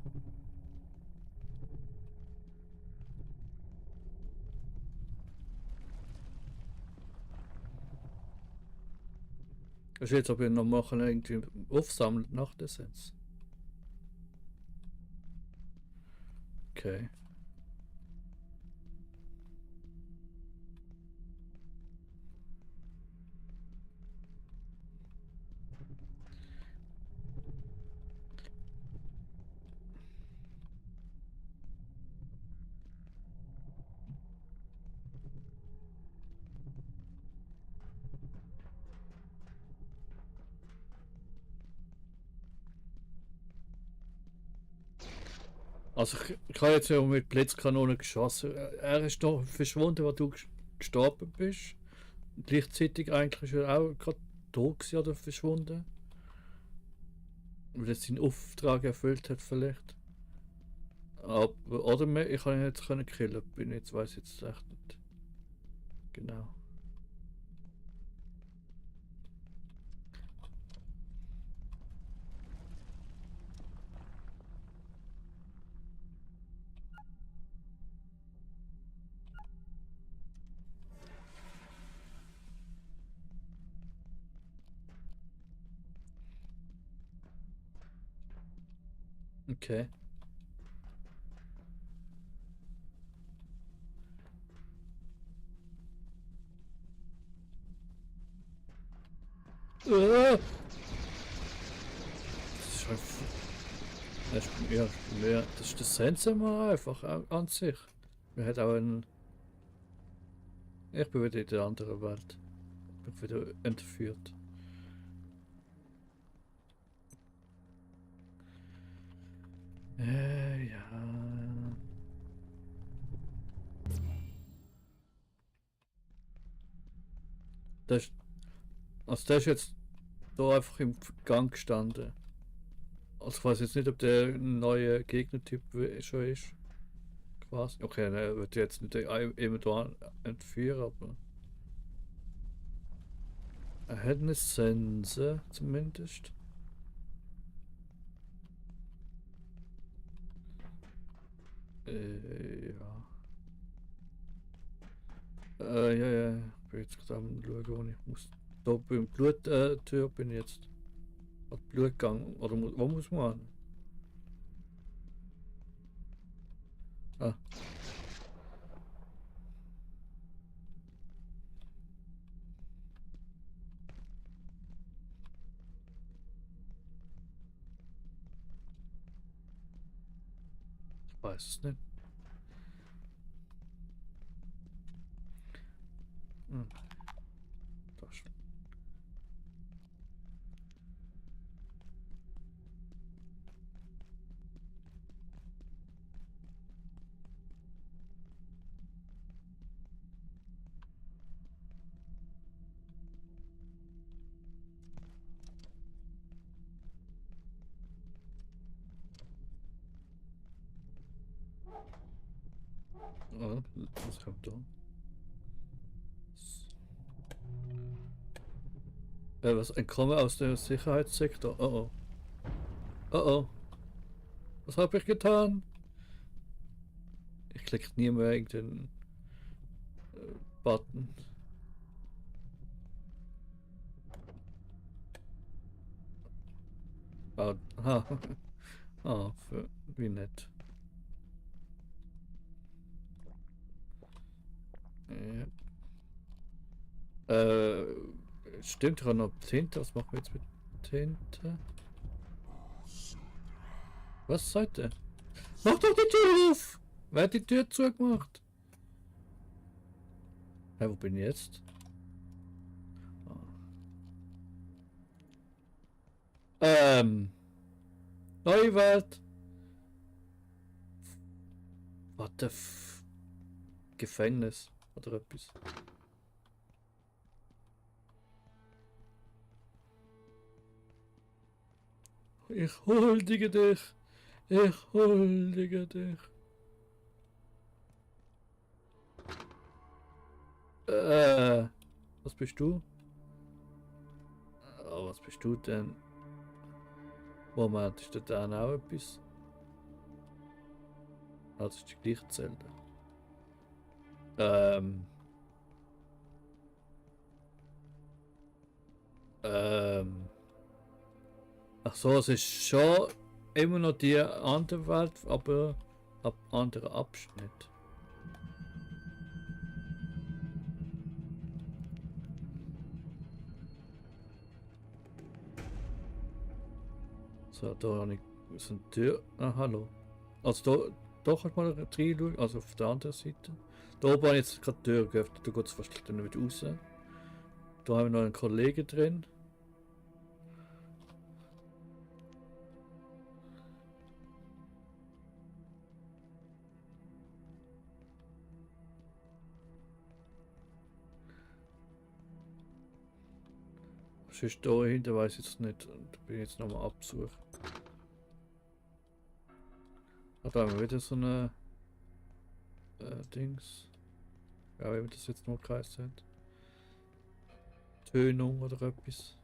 Das ist jetzt, ob wir noch machen, irgendwie aufsammeln nach der Sets. Okay. Also ich habe jetzt ja mit Blitzkanonen geschossen. Er ist noch verschwunden, wo du gestorben bist. Gleichzeitig eigentlich ist er auch gerade tot gewesen oder verschwunden. Weil er seinen Auftrag erfüllt hat vielleicht. Aber, oder ich kann ihn jetzt können killen. Bin jetzt weiß jetzt echt nicht. Genau. Okay. Das ist einfach. Das ist, ja, mehr, das ist der Sensor mal einfach an sich. Er hat auch einen. Ich bin wieder in der anderen Welt. Ich bin wieder entführt. Ja. Das ist, also der ist jetzt da einfach im Gang gestanden. Also ich weiß jetzt nicht, ob der ein neuer Gegnertyp schon ist. Quasi. Okay, er wird jetzt nicht immer da entführen, aber. Er hat eine Sense, zumindest. Ja. Ja. Ich bin jetzt gerade am schauen, wo ich muss. Da beim Bluttür bin ich jetzt. Hat Blutgang. Oder wo muss man an? Ah. Ich weiß es nicht. Hm. Da schon. Ah, was kommt da? Was? Entkommen aus dem Sicherheitssektor? Oh oh. Oh oh. Was habe ich getan? Ich klicke nie mehr irgendeinen Button. Ah, ha. Ah, wie nett. Ja. Stimmt, ich habe noch Tinte. Was machen wir jetzt mit Tinte? Was seid ihr? Mach doch die Tür auf! Wer hat die Tür zugemacht? Hä, wo bin ich jetzt? Neue Welt. What the f... Gefängnis oder etwas. Ich huldige dich. Ich huldige dich. Was bist du? Oh, was bist du denn? Moment, ist da dann auch etwas? Ah, das ist die gleiche Zelle. Ähm. Ach so, es ist schon immer noch die andere Welt, aber ab anderer Abschnitt. So, da habe ich so eine Tür. Ah, hallo. Also da kannst du mal reinschauen, also auf der anderen Seite. Da oben habe ich jetzt gerade die Tür geöffnet, da geht es fast dann wieder raus. Da haben wir noch einen Kollegen drin. Sonst da hinten weiß ich jetzt nicht. Da bin ich jetzt nochmal absuchen. Ah, da haben wir wieder so eine Dings. Ja, wie wir das jetzt noch geheißen hat. Tönung oder etwas.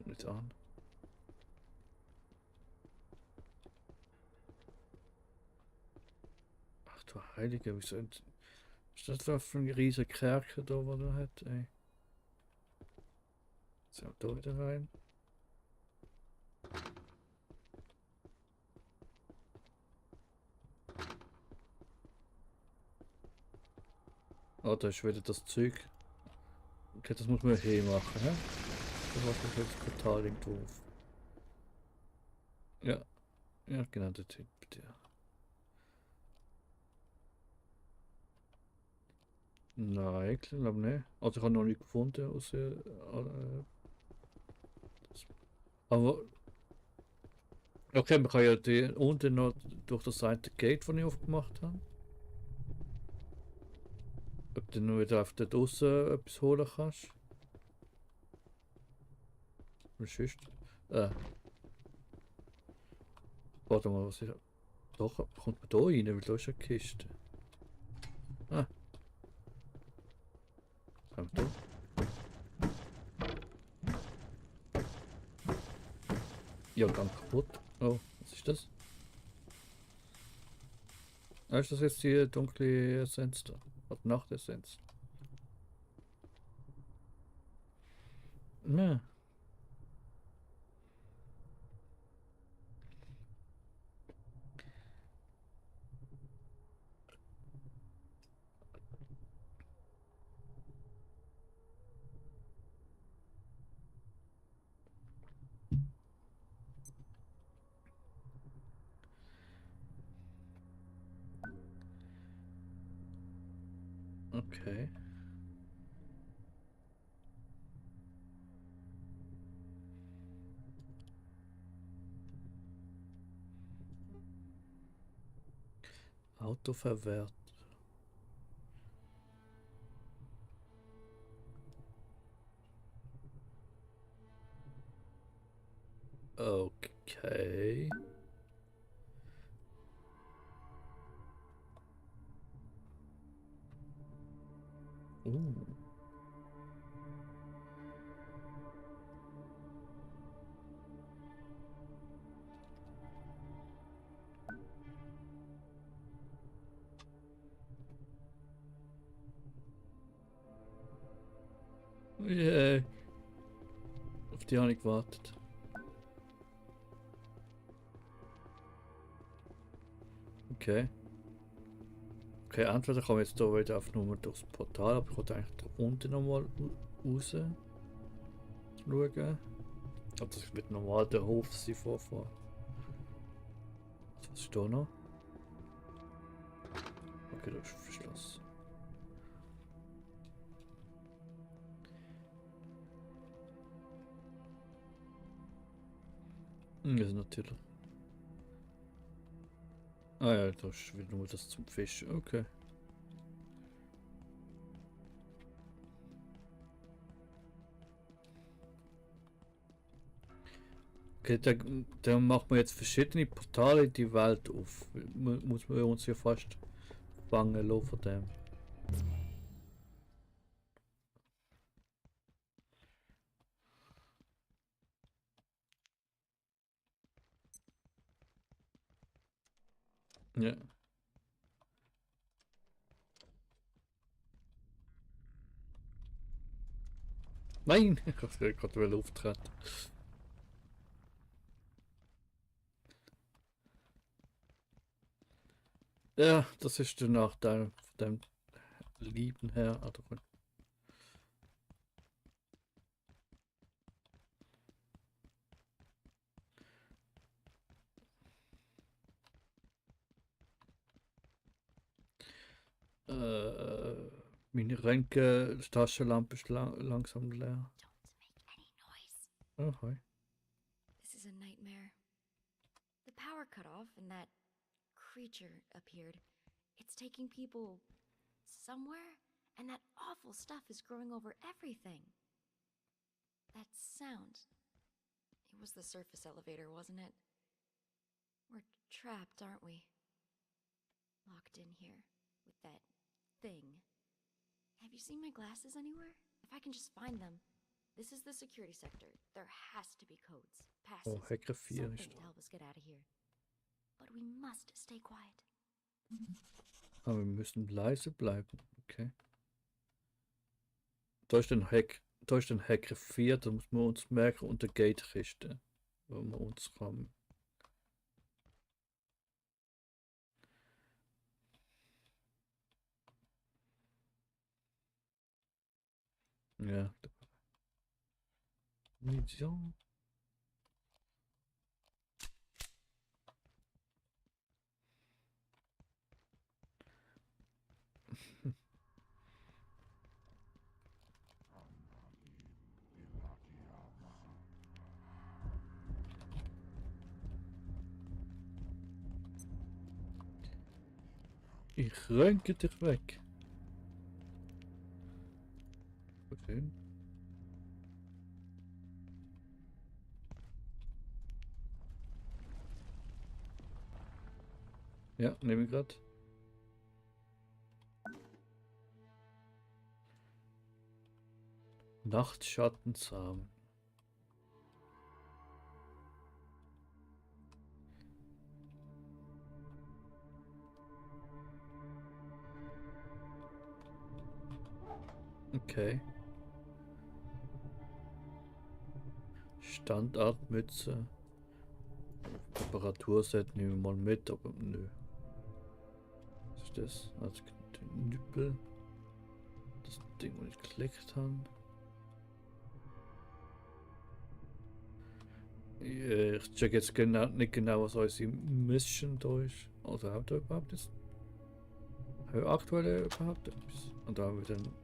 Nicht an. Ach du Heilige, wieso ist das da für ein riesen Kerker da, wo er hat, ey? Jetzt auch da wieder rein. Ah, da ist wieder das Zeug. Okay, das muss man hier machen, hä? Da macht man jetzt das Portal irgendwo auf. Ja, ja, genau, der Typ, der. Nein, ich glaube nicht. Also ich habe noch nicht gefunden, aber okay, man kann ja die unten noch durch das Seite Gate, das ich aufgemacht habe. Ob du nur wieder auf der draussen etwas holen kannst. Was ist? Warte mal, was ist. Doch, kommt man da rein, weil da ist eine Kiste. Ah. Haben wir da? Ja, ganz kaputt. Oh, was ist das? Ah, ist das jetzt die dunkle Essenz da? Oder Nachtessenz? Ja. Okay. Auto verwehrt. Okay. Uh. Yeah. Auf die habe ich gewartet. Okay. Okay, entweder kann man jetzt hier wieder auf Nummer durchs Portal, aber ich wollte eigentlich da unten nochmal raus schauen. Aber das wird normal der Hof sein vorfahren. Was ist da noch? Okay, da ist verschlossen. Das ist natürlich. Ah ja, da ist wieder nur das zum Fischen. Okay. Okay, dann machen wir jetzt verschiedene Portale in die Welt auf. Muss man uns ja fast fangen lassen von dem. Ja. Nein! Ich wollte gerade auftreten. Ja, das ist der Nachteil von dem lieben Herr. Meine Röntgen-Taschenlampe ist langsam leer. Don't make any noise. Oh, hi. This is a nightmare. The power cut off and that creature appeared. It's taking people somewhere, and that awful stuff is growing over everything. That sound. It was the surface elevator, wasn't it? We're trapped, aren't we? Locked in here with that thing. Have you seen my glasses anywhere? If I can just find them. This is the security sector. There has to be codes, passes, Oh, Hacker 4 something ist to da. help us get out of here. But we must stay quiet. Aber wir müssen leise bleiben. Okay. Da ist ein Hacker 4, da muss man uns merken, und eine Gate-Kiste, wo man uns kann. Ja. Munition. Ich röntge dich weg. Okay. Ja, nehme ich gerade. Nachtschattensam. Okay. Standardmütze. Reparaturset nehmen wir mal mit, aber nö. Was ist das? Also den Nippel. Das Ding, wo ich geklickt habe. Ich check jetzt nicht genau, was unsere Mission da ist. Also haben wir da überhaupt das? Haben wir aktuell überhaupt etwas? Und da haben wir dann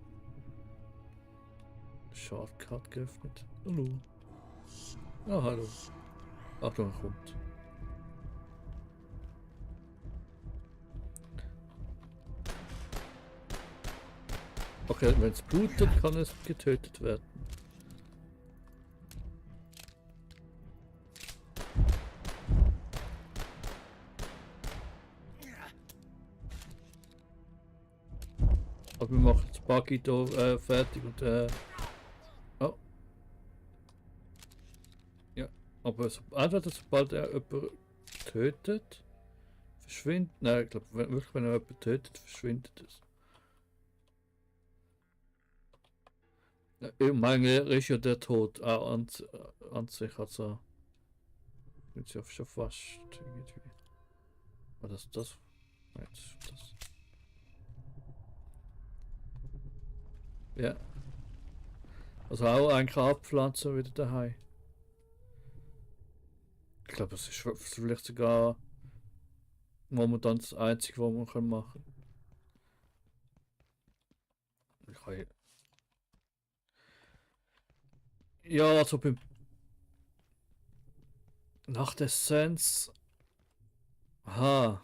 Shortcut geöffnet. Hallo. Ah, hallo. Achtung, er kommt. Okay, wenn es blutet, kann es getötet werden. Aber wir machen das Buggy da fertig und oh. Ja, aber entweder sobald er jemanden tötet, verschwindet. Nein, ich glaube wirklich, wenn er jemanden tötet, verschwindet es. Ja, ich meine, er ist ja der Tod auch an sich, also ist ja schon fast irgendwie. War das? Nein, das. Ja. Also auch eigentlich abpflanzen wieder daheim. Ich glaube, es ist vielleicht sogar momentan das Einzige, was man machen kann. Ich kann ja, also beim Nachtessenz. Aha.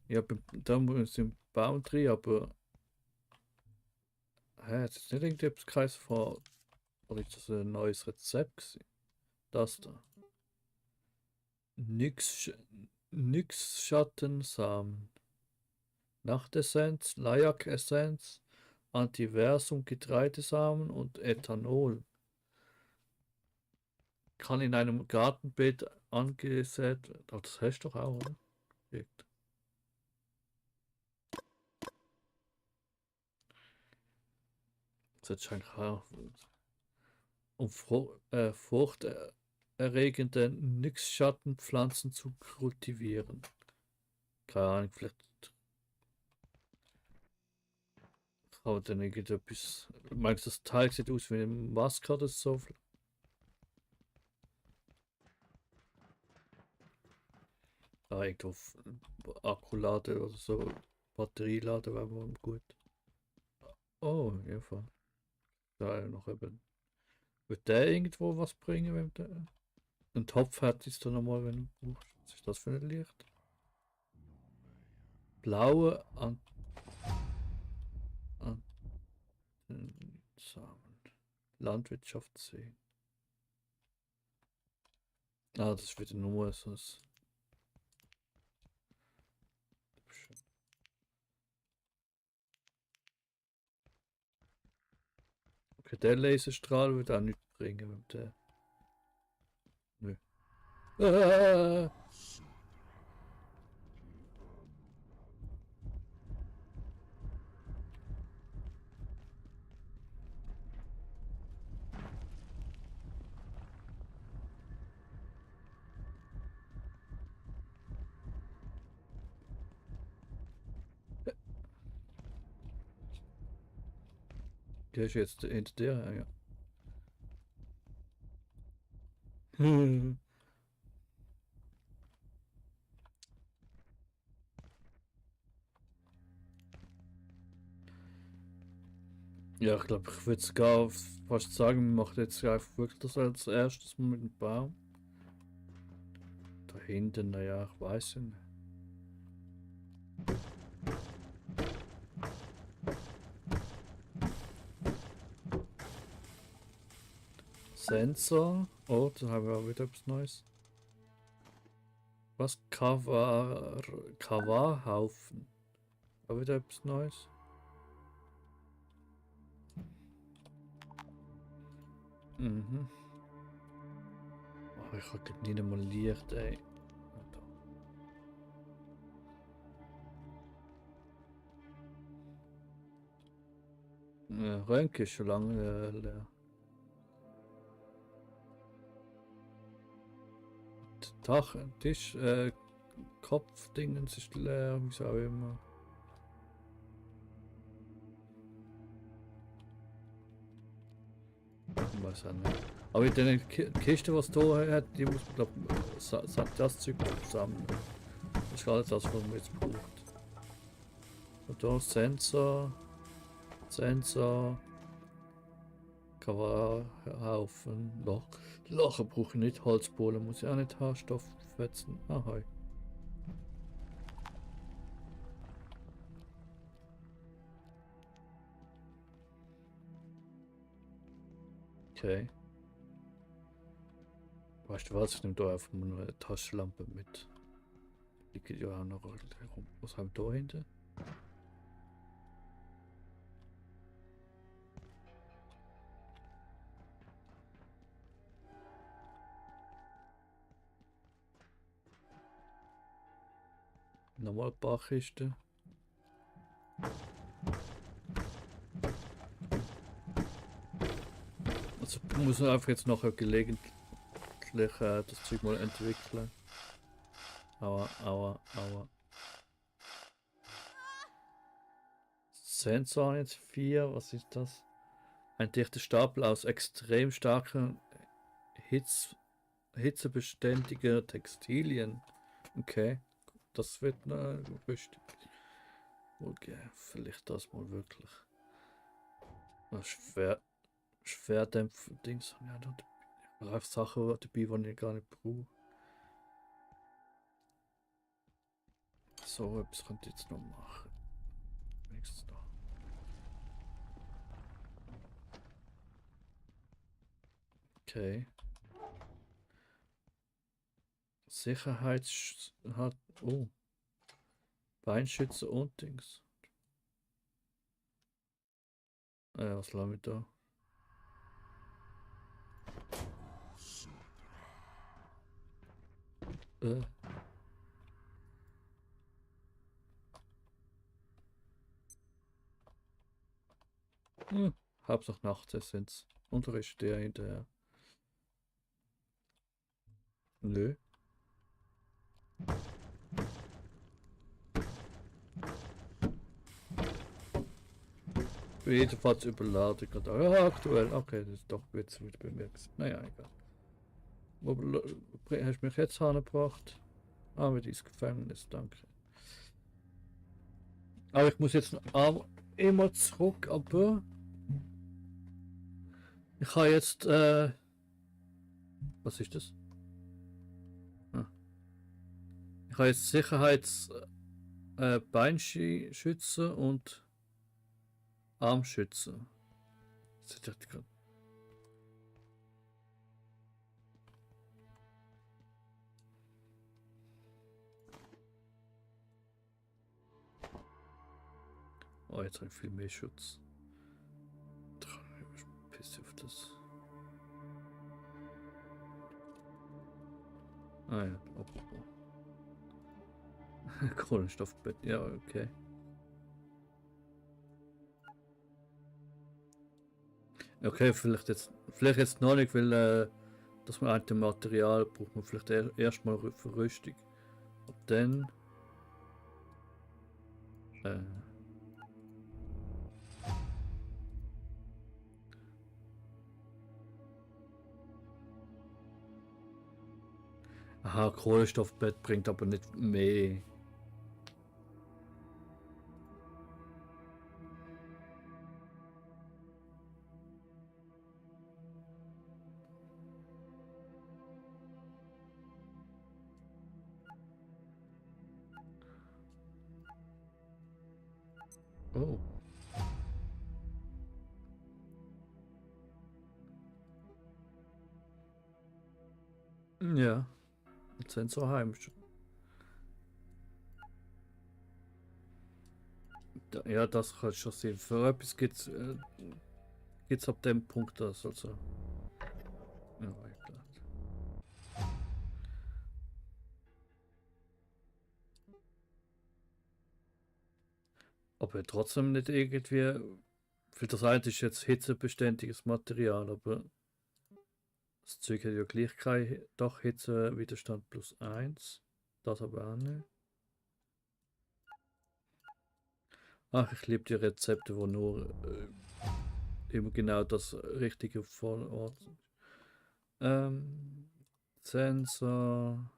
Ja, da muss ich im Baum drin, aber. Hä, jetzt ist nicht irgendetwas geheißen von. Oder ist das ein neues Rezept gewesen? Das da. Nix Schattensamen. Nachtessenz, Layak-Essenz, Antiversum, Getreidesamen und Ethanol. Kann in einem Gartenbeet angesät werden. Oh, das hast du doch auch, oder? Direkt. Das ist eigentlich auch. Um fruchterregende Nix-Schattenpflanzen zu kultivieren. Keine Ahnung, vielleicht kann man dann irgendetwas. Meinst du, das Teil sieht aus wie eine Maske oder so? Ah, irgendwo Akkuladen oder so. Batterieladen wäre mal gut. Oh, ja, voll. Da noch eben. Wird der irgendwo was bringen, wenn der. Ein Topf hat es dann nochmal, wenn du brauchst. Was ist das für ein Licht? Blaue Samen. Landwirtschaft sehen. Ah, das ist wieder nur so ein... Okay, der Laserstrahl würde auch nichts bringen, wenn der... Nö. Ah! Der ist jetzt hinter dir, ja. Ja, ich glaube, ich würde sogar fast sagen, wir machen jetzt einfach wirklich das als erstes mal mit dem Baum. Da hinten, naja, ich weiß nicht. Sensor. Oh, da haben wir auch wieder etwas Neues. Was? Kawarhaufen. Auch wieder etwas Neues. Mhm. Oh, ich habe nicht einmal Licht, ey. Ja, Röntgen ist schon lange leer. Dach, Tisch, Kopfdingens ist leer, wie auch immer. Ich weiß auch nicht. Aber in den Kiste, was da hat, die muss man, glaube ich, das Zeug sammeln. Das ist alles das, was man jetzt braucht. Und da Sensor, Coverhaufen, Loch. Lachen brauche ich nicht, Holzbohlen muss ich auch nicht haben, Stofffetzen. Ahoi. Okay. Weißt du was? Ich nehme da einfach mal eine Taschenlampe mit. Die geht ja auch noch herum. Was haben wir da hinten? Nochmal ein paar Kisten. Also muss man einfach jetzt nachher gelegentlich das Zeug mal entwickeln. Aua, aua, aua. Sensor jetzt 4, was ist das? Ein dichter Stapel aus extrem starken hitzebeständiger Textilien. Okay, das wird wichtig. Okay, vielleicht das mal wirklich. Schwerdämpfer Dings. Ja, da einfach Sachen dabei, die ich gar nicht brauche. So etwas könnte ich jetzt noch machen. Wenigstens noch. Okay. Sicherheits hat. Oh. Beinschützer und Dings. Was lassen wir da? Äh. Hauptsache Nachtessenz. Und da ist der hinterher. Nö. Jedenfalls überladen gerade. Ja, aktuell. Okay, das ist doch jetzt wieder bemerkt. Naja, egal. Wo hast du mich jetzt angebracht? Ah, mit ins Gefängnis, danke. Aber ich muss jetzt noch immer zurück, aber ich habe jetzt, was ist das? Ah. Ich habe jetzt Beinschützer und Armschützer. Oh, jetzt habe ich viel mehr Schutz. Ich piss auf das. Ah ja, apropos. Kohlenstoffbett, ja, okay. Okay, vielleicht jetzt noch nicht, weil dass man ein Material braucht man vielleicht erstmal für Rüstung. Und dann aha, Kohlenstoffbett bringt aber nicht mehr. Oh. Ja, ein Sensorheim. Ja, das kann schon sehen. Für etwas geht's ab dem Punkt das, also. Ja, klar. Aber trotzdem nicht irgendwie. Für das eine ist jetzt hitzebeständiges Material, aber das Zeug hat ja gleich kein doch Hitzewiderstand +1. Das aber auch nicht. Ach, ich liebe die Rezepte, wo nur immer genau das Richtige vor Ort sind. Sensor.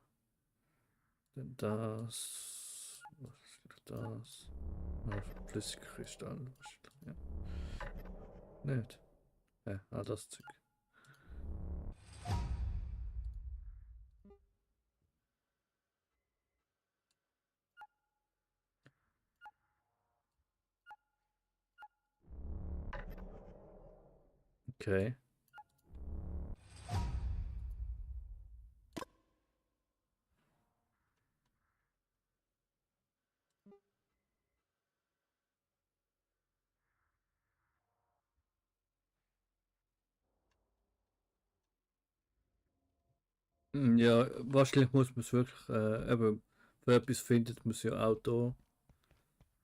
Dann das. Was ist das? Ah, Flüssigkristall. Ja. Nicht. Ja, das Zeug. Okay. Ja, wahrscheinlich muss man es wirklich, eben, wenn etwas findet, muss ja auch da.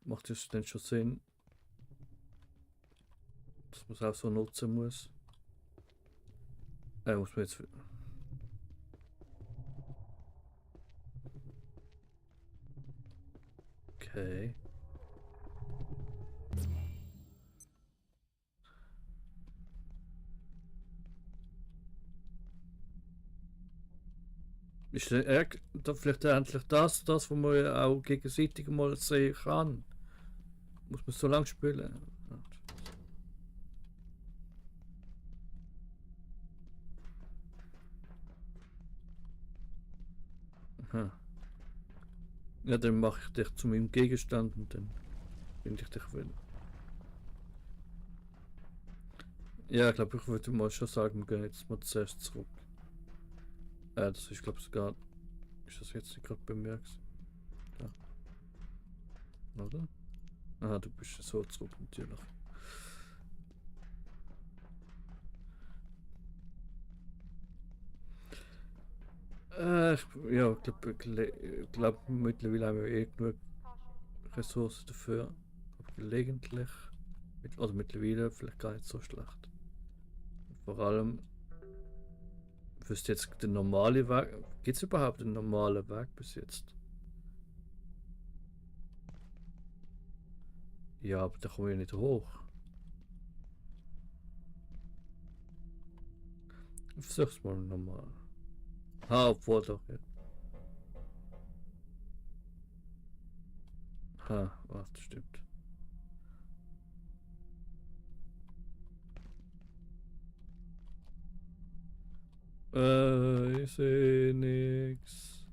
Macht es dann schon Sinn, dass man es auch so nutzen muss. Muss man jetzt. Okay. Ist da vielleicht endlich das, was man ja auch gegenseitig mal sehen kann? Muss man so lange spielen? Aha. Ja, dann mache ich dich zu meinem Gegenstand und dann finde ich dich wieder. Ja, ich glaube, ich würde mal schon sagen, wir gehen jetzt mal zuerst zurück. Das ist, glaube ich, sogar. Ist das jetzt nicht gerade bei mir gewesen? Ja. Oder? Ah, du bist so zurück, natürlich. Ja, ich glaube, mittlerweile haben wir eh genug Ressourcen dafür. Aber gelegentlich. Oder mittlerweile vielleicht gar nicht so schlecht. Vor allem. Wüsste jetzt den normalen Weg. Gibt es überhaupt einen normalen Weg bis jetzt? Ja, aber da komme ich nicht hoch. Ich versuch's mal normal. Ah, obwohl doch. Ja. Ha, warte, stimmt. Ich sehe nix.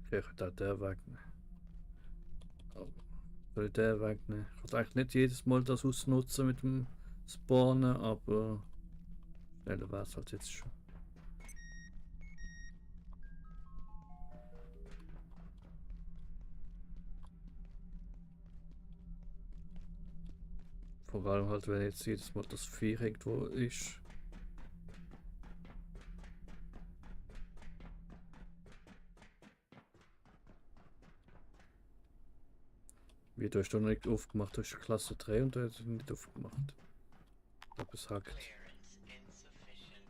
Okay, ich könnte auch den wegnehmen. Oh, soll ich den wegnehmen? Ich kann eigentlich nicht jedes Mal das ausnutzen mit dem Spawnen, aber Schneller war es halt jetzt schon. Vor allem halt, wenn jetzt jedes Mal das Vieh irgendwo ist. Wie, du hast doch nicht aufgemacht, du hast Klasse 3 und du hast nicht aufgemacht. Ich hab es hackt. Clearance insufficient.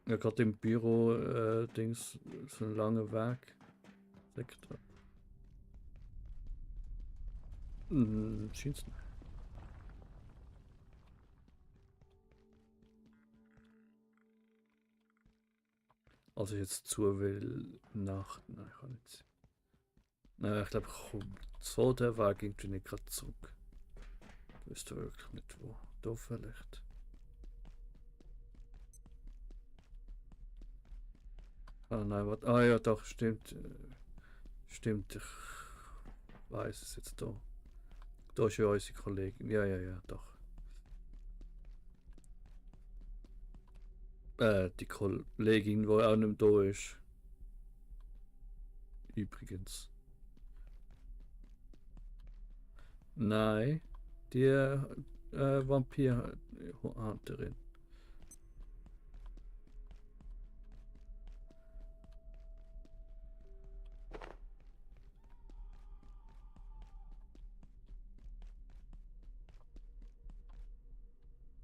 Ja, gerade im Büro, Dings, so ein langer Weg. Sektor. Scheint's nicht. Also jetzt zu will Nacht. Nein, ich kann nicht sehen. Nein, ich glaube, ich komme so der Weg irgendwie nicht gerade zurück. Ich wüsste wirklich nicht wo. Da vielleicht. Ah nein, warte. Ah ja, doch, stimmt. Stimmt, ich weiß es jetzt da. Da ist ja unsere Kollegin. Ja, ja, ja, doch. Die Kollegin, die auch nicht mehr da ist. Übrigens. Nein, die Vampir-Hunterin.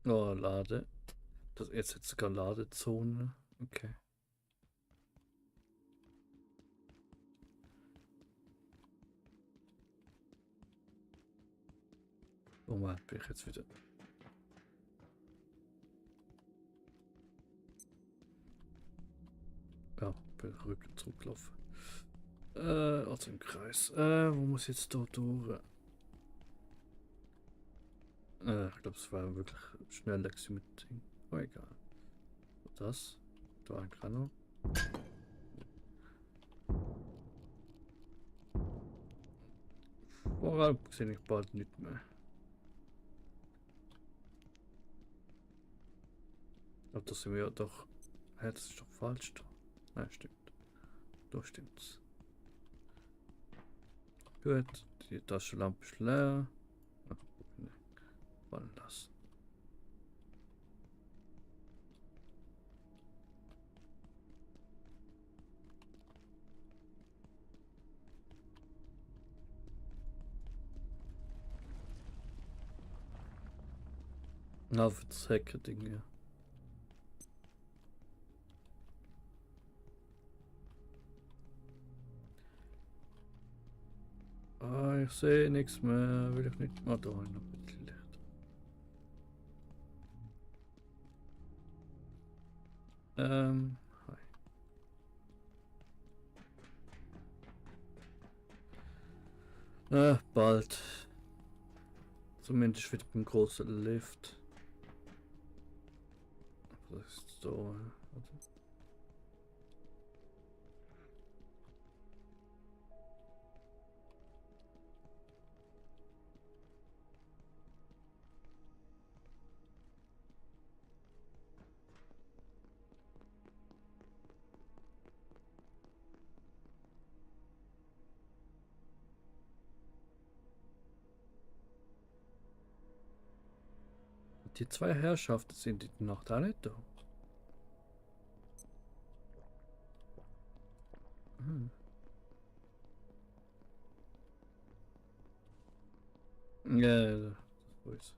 Oh, Lade. Das, jetzt hat sogar Ladezone. Okay. Moment, bin ich jetzt wieder. Ja, bin Rücken zurückgelaufen. Also im Kreis. Wo muss ich jetzt da durch? Ich glaube, es war wirklich schneller gewesen mit Ding. Oh, egal. Das. Da ein Grano. Vorab sehe ich bald nicht mehr. Aber das sind wir ja doch. Hä, das ist doch falsch da. Nein, stimmt. Da stimmt's. Gut, die Taschenlampe ist leer. Ach, ne, fallen lassen. Na, für das Hacker-Ding, ja. Ah, ich sehe nichts mehr. Will ich nicht. Ah, da habe ich noch ein bisschen Licht. Hi. Bald. Zumindest wieder beim großen Lift. Das ist so. Oder? Die zwei Herrschaften sind die Nacht auch nicht da. Hm. Ja, das weiß.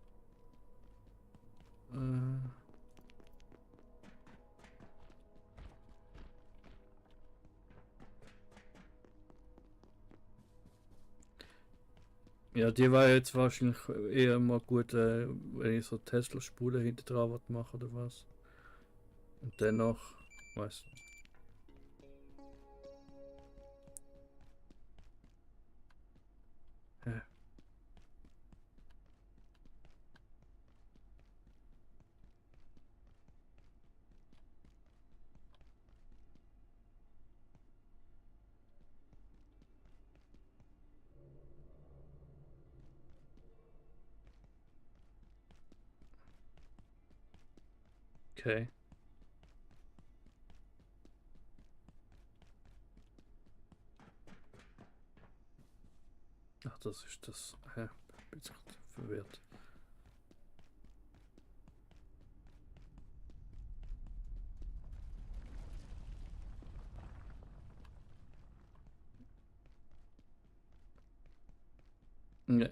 Ja, die war jetzt wahrscheinlich eher mal gut, wenn ich so Tesla-Spulen hinter dran was mache oder was. Und dennoch, weißt du. Ja. Okay. Ach, das ist das. Ja, bin ich verwirrt. Ja.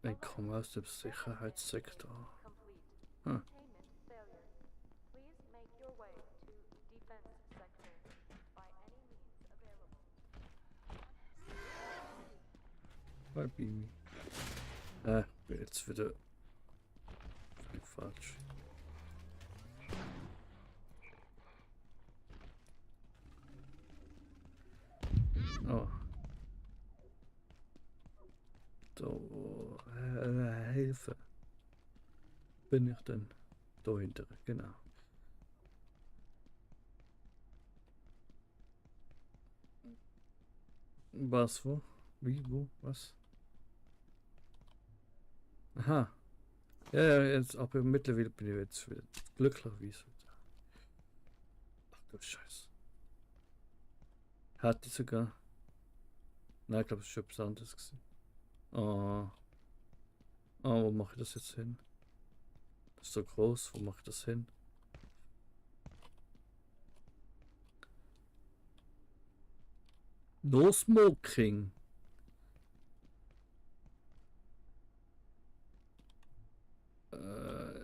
Ich komme aus dem Sicherheitssektor. Hm. Containment failure. Please make your way to defense sector by any means available. Bei Bimi. Bin jetzt wieder falsch. Oh. So, Hilfe. Bin ich denn? Da hinten, genau. Was, wo? Wie, wo, was? Aha. Ja, ja, jetzt, aber mittlerweile bin ich jetzt wieder glücklicherweise wieder. Ach du Scheiße. Hatte ich sogar. Nein, ich glaube, es ist schon etwas anderes gewesen. Oh. Oh, wo mache ich das jetzt hin? Das ist so groß, wo mache ich das hin? No smoking.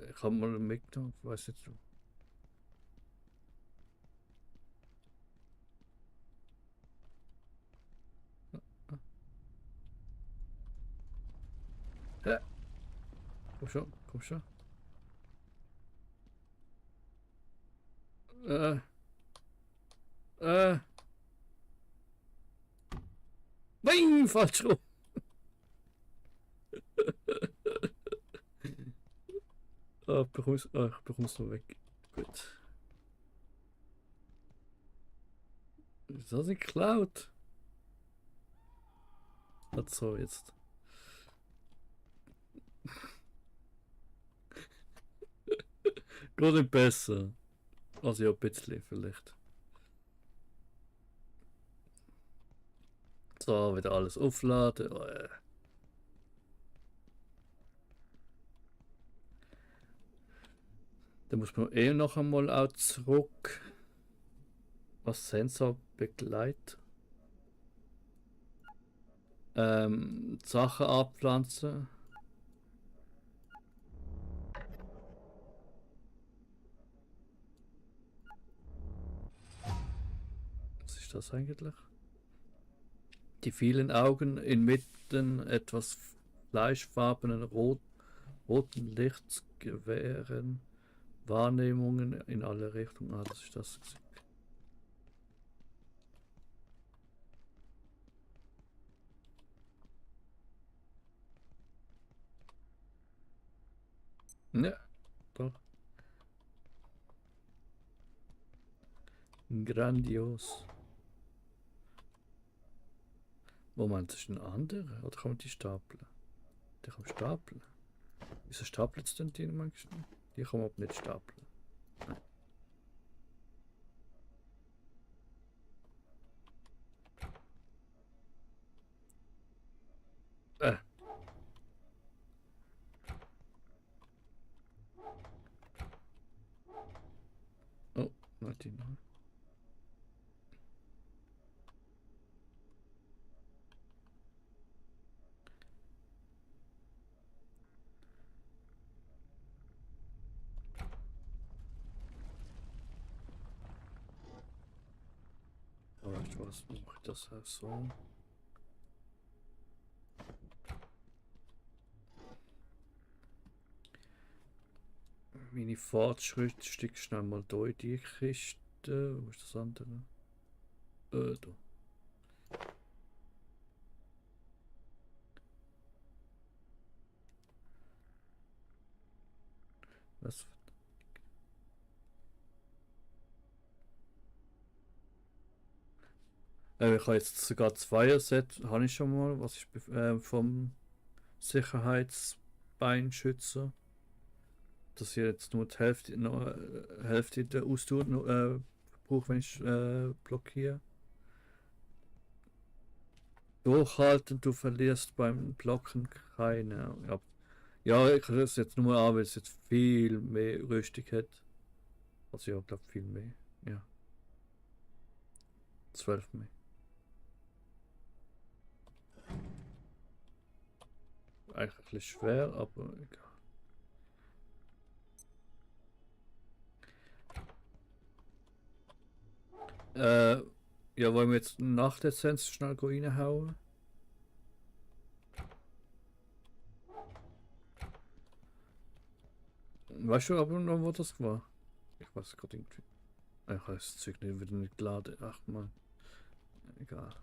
Ich habe mal mitgenommen, ich weiß nicht. Ja. Komm schon, komm schon. Äh. Nein, falsch rum. Ich bekomm's noch weg. Gut. Ist das nicht geklaut? So, jetzt. Geht nicht besser. Also ja, ein bisschen vielleicht. So, wieder alles aufladen. Dann muss man noch einmal auch zurück. Was Sensor begleitet. Sachen abpflanzen. Was ist das eigentlich? Die vielen Augen inmitten etwas fleischfarbenen roten Lichts gewähren Wahrnehmungen in alle Richtungen. Ah, das ist das. Ja, doch. Grandios. Moment, das ist ein anderer? Oder kann man die stapeln? Die kann man stapeln. Wieso stapelt es denn die manchmal? Die kann man aber nicht stapeln. Nein. Oh, Martin. Weißt du was? Mache ich das halt so? Meine Fortschritte stieg schnell mal da in die Kiste. Wo ist das andere? Da. Was? Ich habe jetzt sogar 2er-Set, habe ich schon mal, was ist vom Sicherheitsbeinschützer. Dass ich jetzt nur die Hälfte, Hälfte der Ausdauer brauche, wenn ich blockiere. Durchhalten, du verlierst beim Blocken keine. Ja, ja, ich höre es jetzt nur an, weil es jetzt viel mehr Rüstung hat. Also ja, ich glaube viel mehr. Ja. 12 mehr. Eigentlich ein bisschen schwer, aber egal. Ja, wollen wir jetzt nach der Essenz schnell reinhauen? Weißt du aber noch, wo das war? Ich weiß gerade irgendwie. Ich habe das Zeug nicht wieder nicht geladen. Ach man. Egal.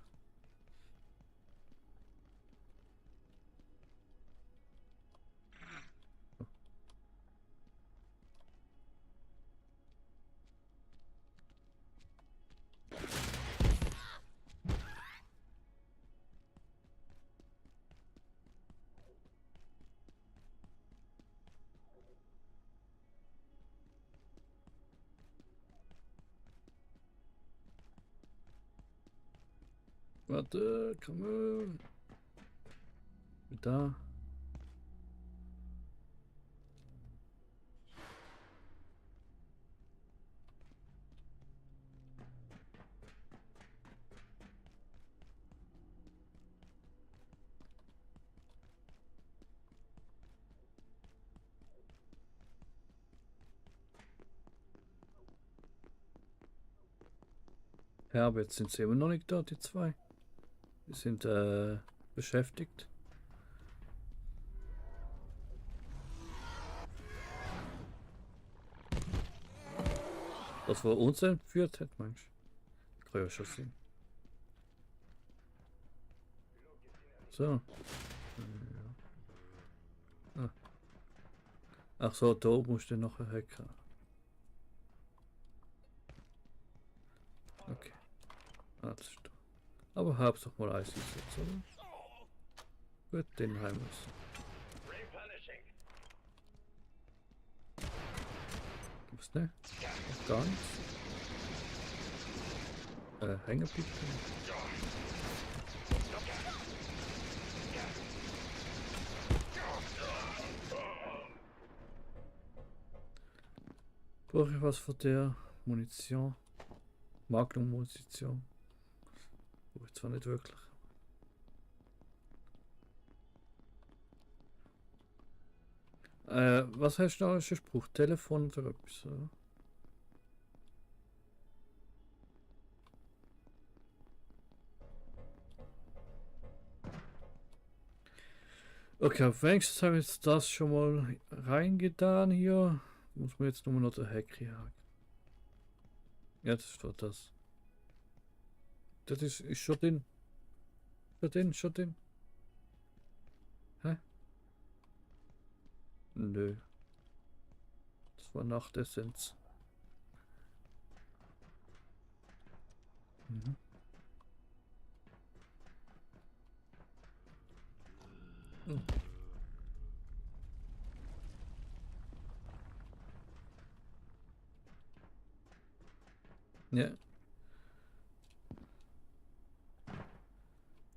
Warte, komm on. Da. Ja, aber jetzt sind sie immer noch nicht da, die zwei. Die sind beschäftigt. Das, was uns entführt hat, meinst du? Kann ja schon sein. So. Ja. Ah. Ach so, da oben musst du noch hacken. Okay. Ah, das ist da. Aber Hauptsache mal eins jetzt, oder? Gut, den heim müssen. Was ne? Gar nichts. Hängen bitte. Brauche ich was von der Munition? Magnum-Munition. Brauche ich zwar nicht wirklich. Was hast du noch als Spruch? Telefon oder etwas? Oder? Okay, auf wenigstens haben wir jetzt das schon mal reingetan hier. Muss man jetzt nur noch den Hack hier haben. Ja, das ist doch das. Das ist schon drin. Schon drin. Hä? Nö. Das war Nachtessenz. Mhm. Hm. Ja.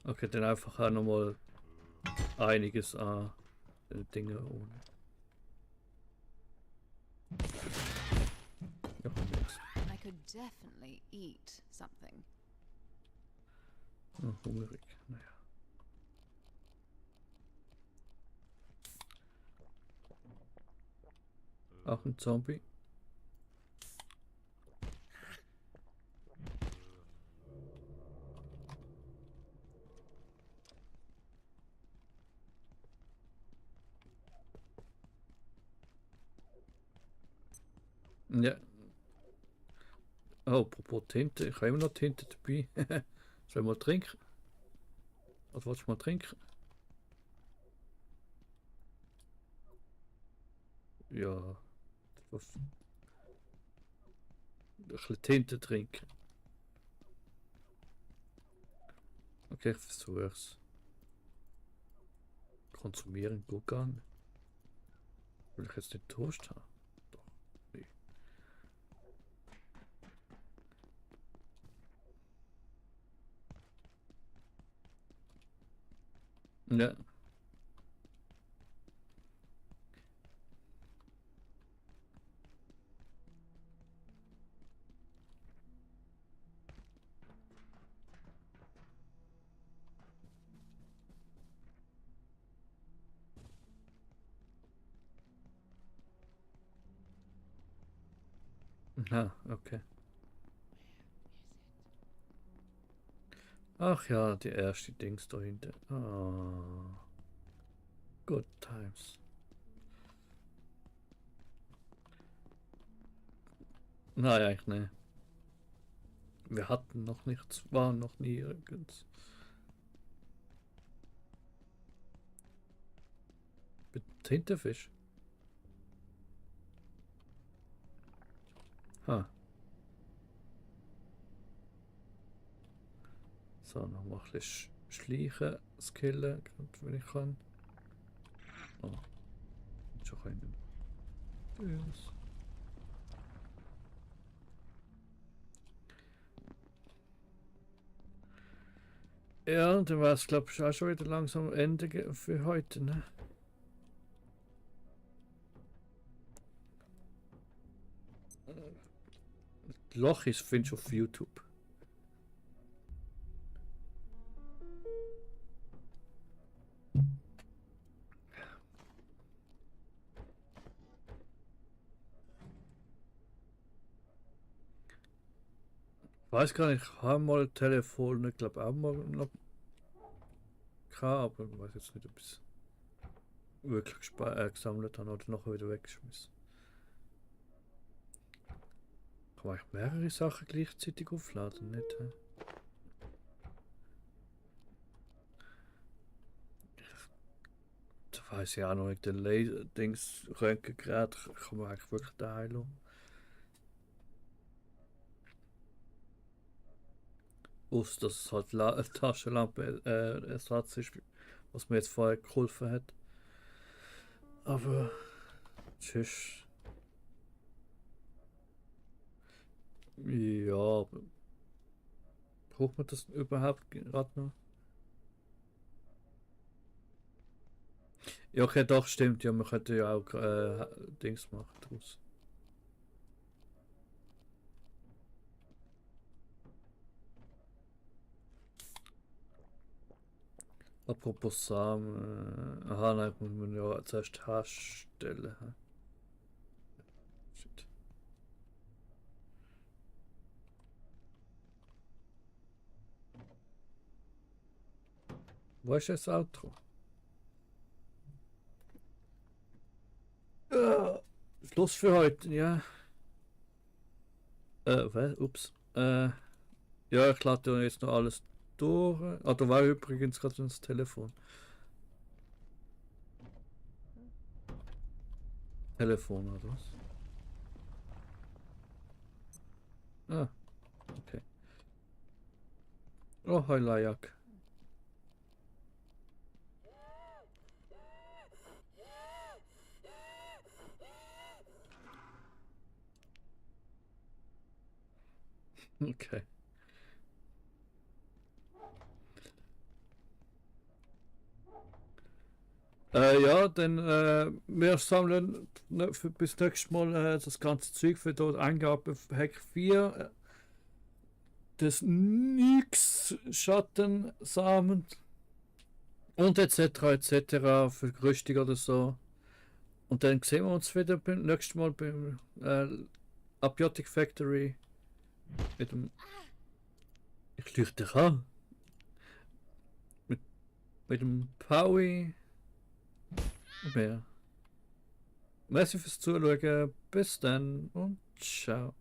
Okay, dann einfach auch nochmal einiges an Dinge ohne. Ja, nix. I could definitely eat something. Oh, hungrig. Naja. Auch ein Zombie. Ja. Oh, apropos Tinte. Ich habe immer noch Tinte dabei. Soll ich mal trinken? Was willst du mal trinken? Ja. Was? Ein bisschen Tinte trinken. Okay, ich versuch's. Konsumieren gut gar nicht. Will ich jetzt nicht Toast haben? Doch. Nee. Ja. Aha, okay. Ach ja, die erste Dings da hinten. Ah. Good times. Nein, eigentlich nicht. Wir hatten noch nichts, waren noch nie nirgends. Mit Tintenfisch. Ha. So, noch mal ein bisschen schleichen, skillen, wenn ich kann. Oh. Schon können. Yes. Ja, dann war es, glaube ich, auch schon wieder langsam Ende für heute, ne? Loch ist, findest du auf YouTube. Weiß gar nicht, ich habe mal Telefon, ich glaube auch mal noch gehabt, aber ich weiß jetzt nicht, ob ich es wirklich gesammelt habe oder nachher wieder weggeschmissen. Kann man eigentlich mehrere Sachen gleichzeitig aufladen, nicht? Hä? Da weiß ich auch noch nicht, den Dings Röntgengerät kann man eigentlich wirklich teilen. Aus, dass es halt Taschenlampe Ersatz ist, was mir jetzt vorher geholfen hat. Aber tschüss. Ja, aber braucht man das überhaupt gerade noch? Ja, okay, doch, stimmt. Ja, man könnte ja auch Dings machen draus. Apropos Samen. Aha, nein, muss man ja zuerst herstellen. Hä? Shit. Wo ist das Outro? Schluss für heute, ja. Was? Ups. Ja, ich lade jetzt noch alles durch. Ah, da war übrigens gerade das Telefon. Telefon oder was? Ah, okay. Oh, hi Layak. Okay. Ja, dann wir sammeln für bis nächstes Mal das ganze Zeug für dort Eingabe für Hack 4. Das Nix Schattensamen und etc. für Rüstung oder so. Und dann sehen wir uns wieder beim nächsten Mal beim Abiotic Factory. Mit dem. Ich leuchte dich an. Mit dem Paui. Mehr. Merci fürs Zuschauen. Bis dann und ciao.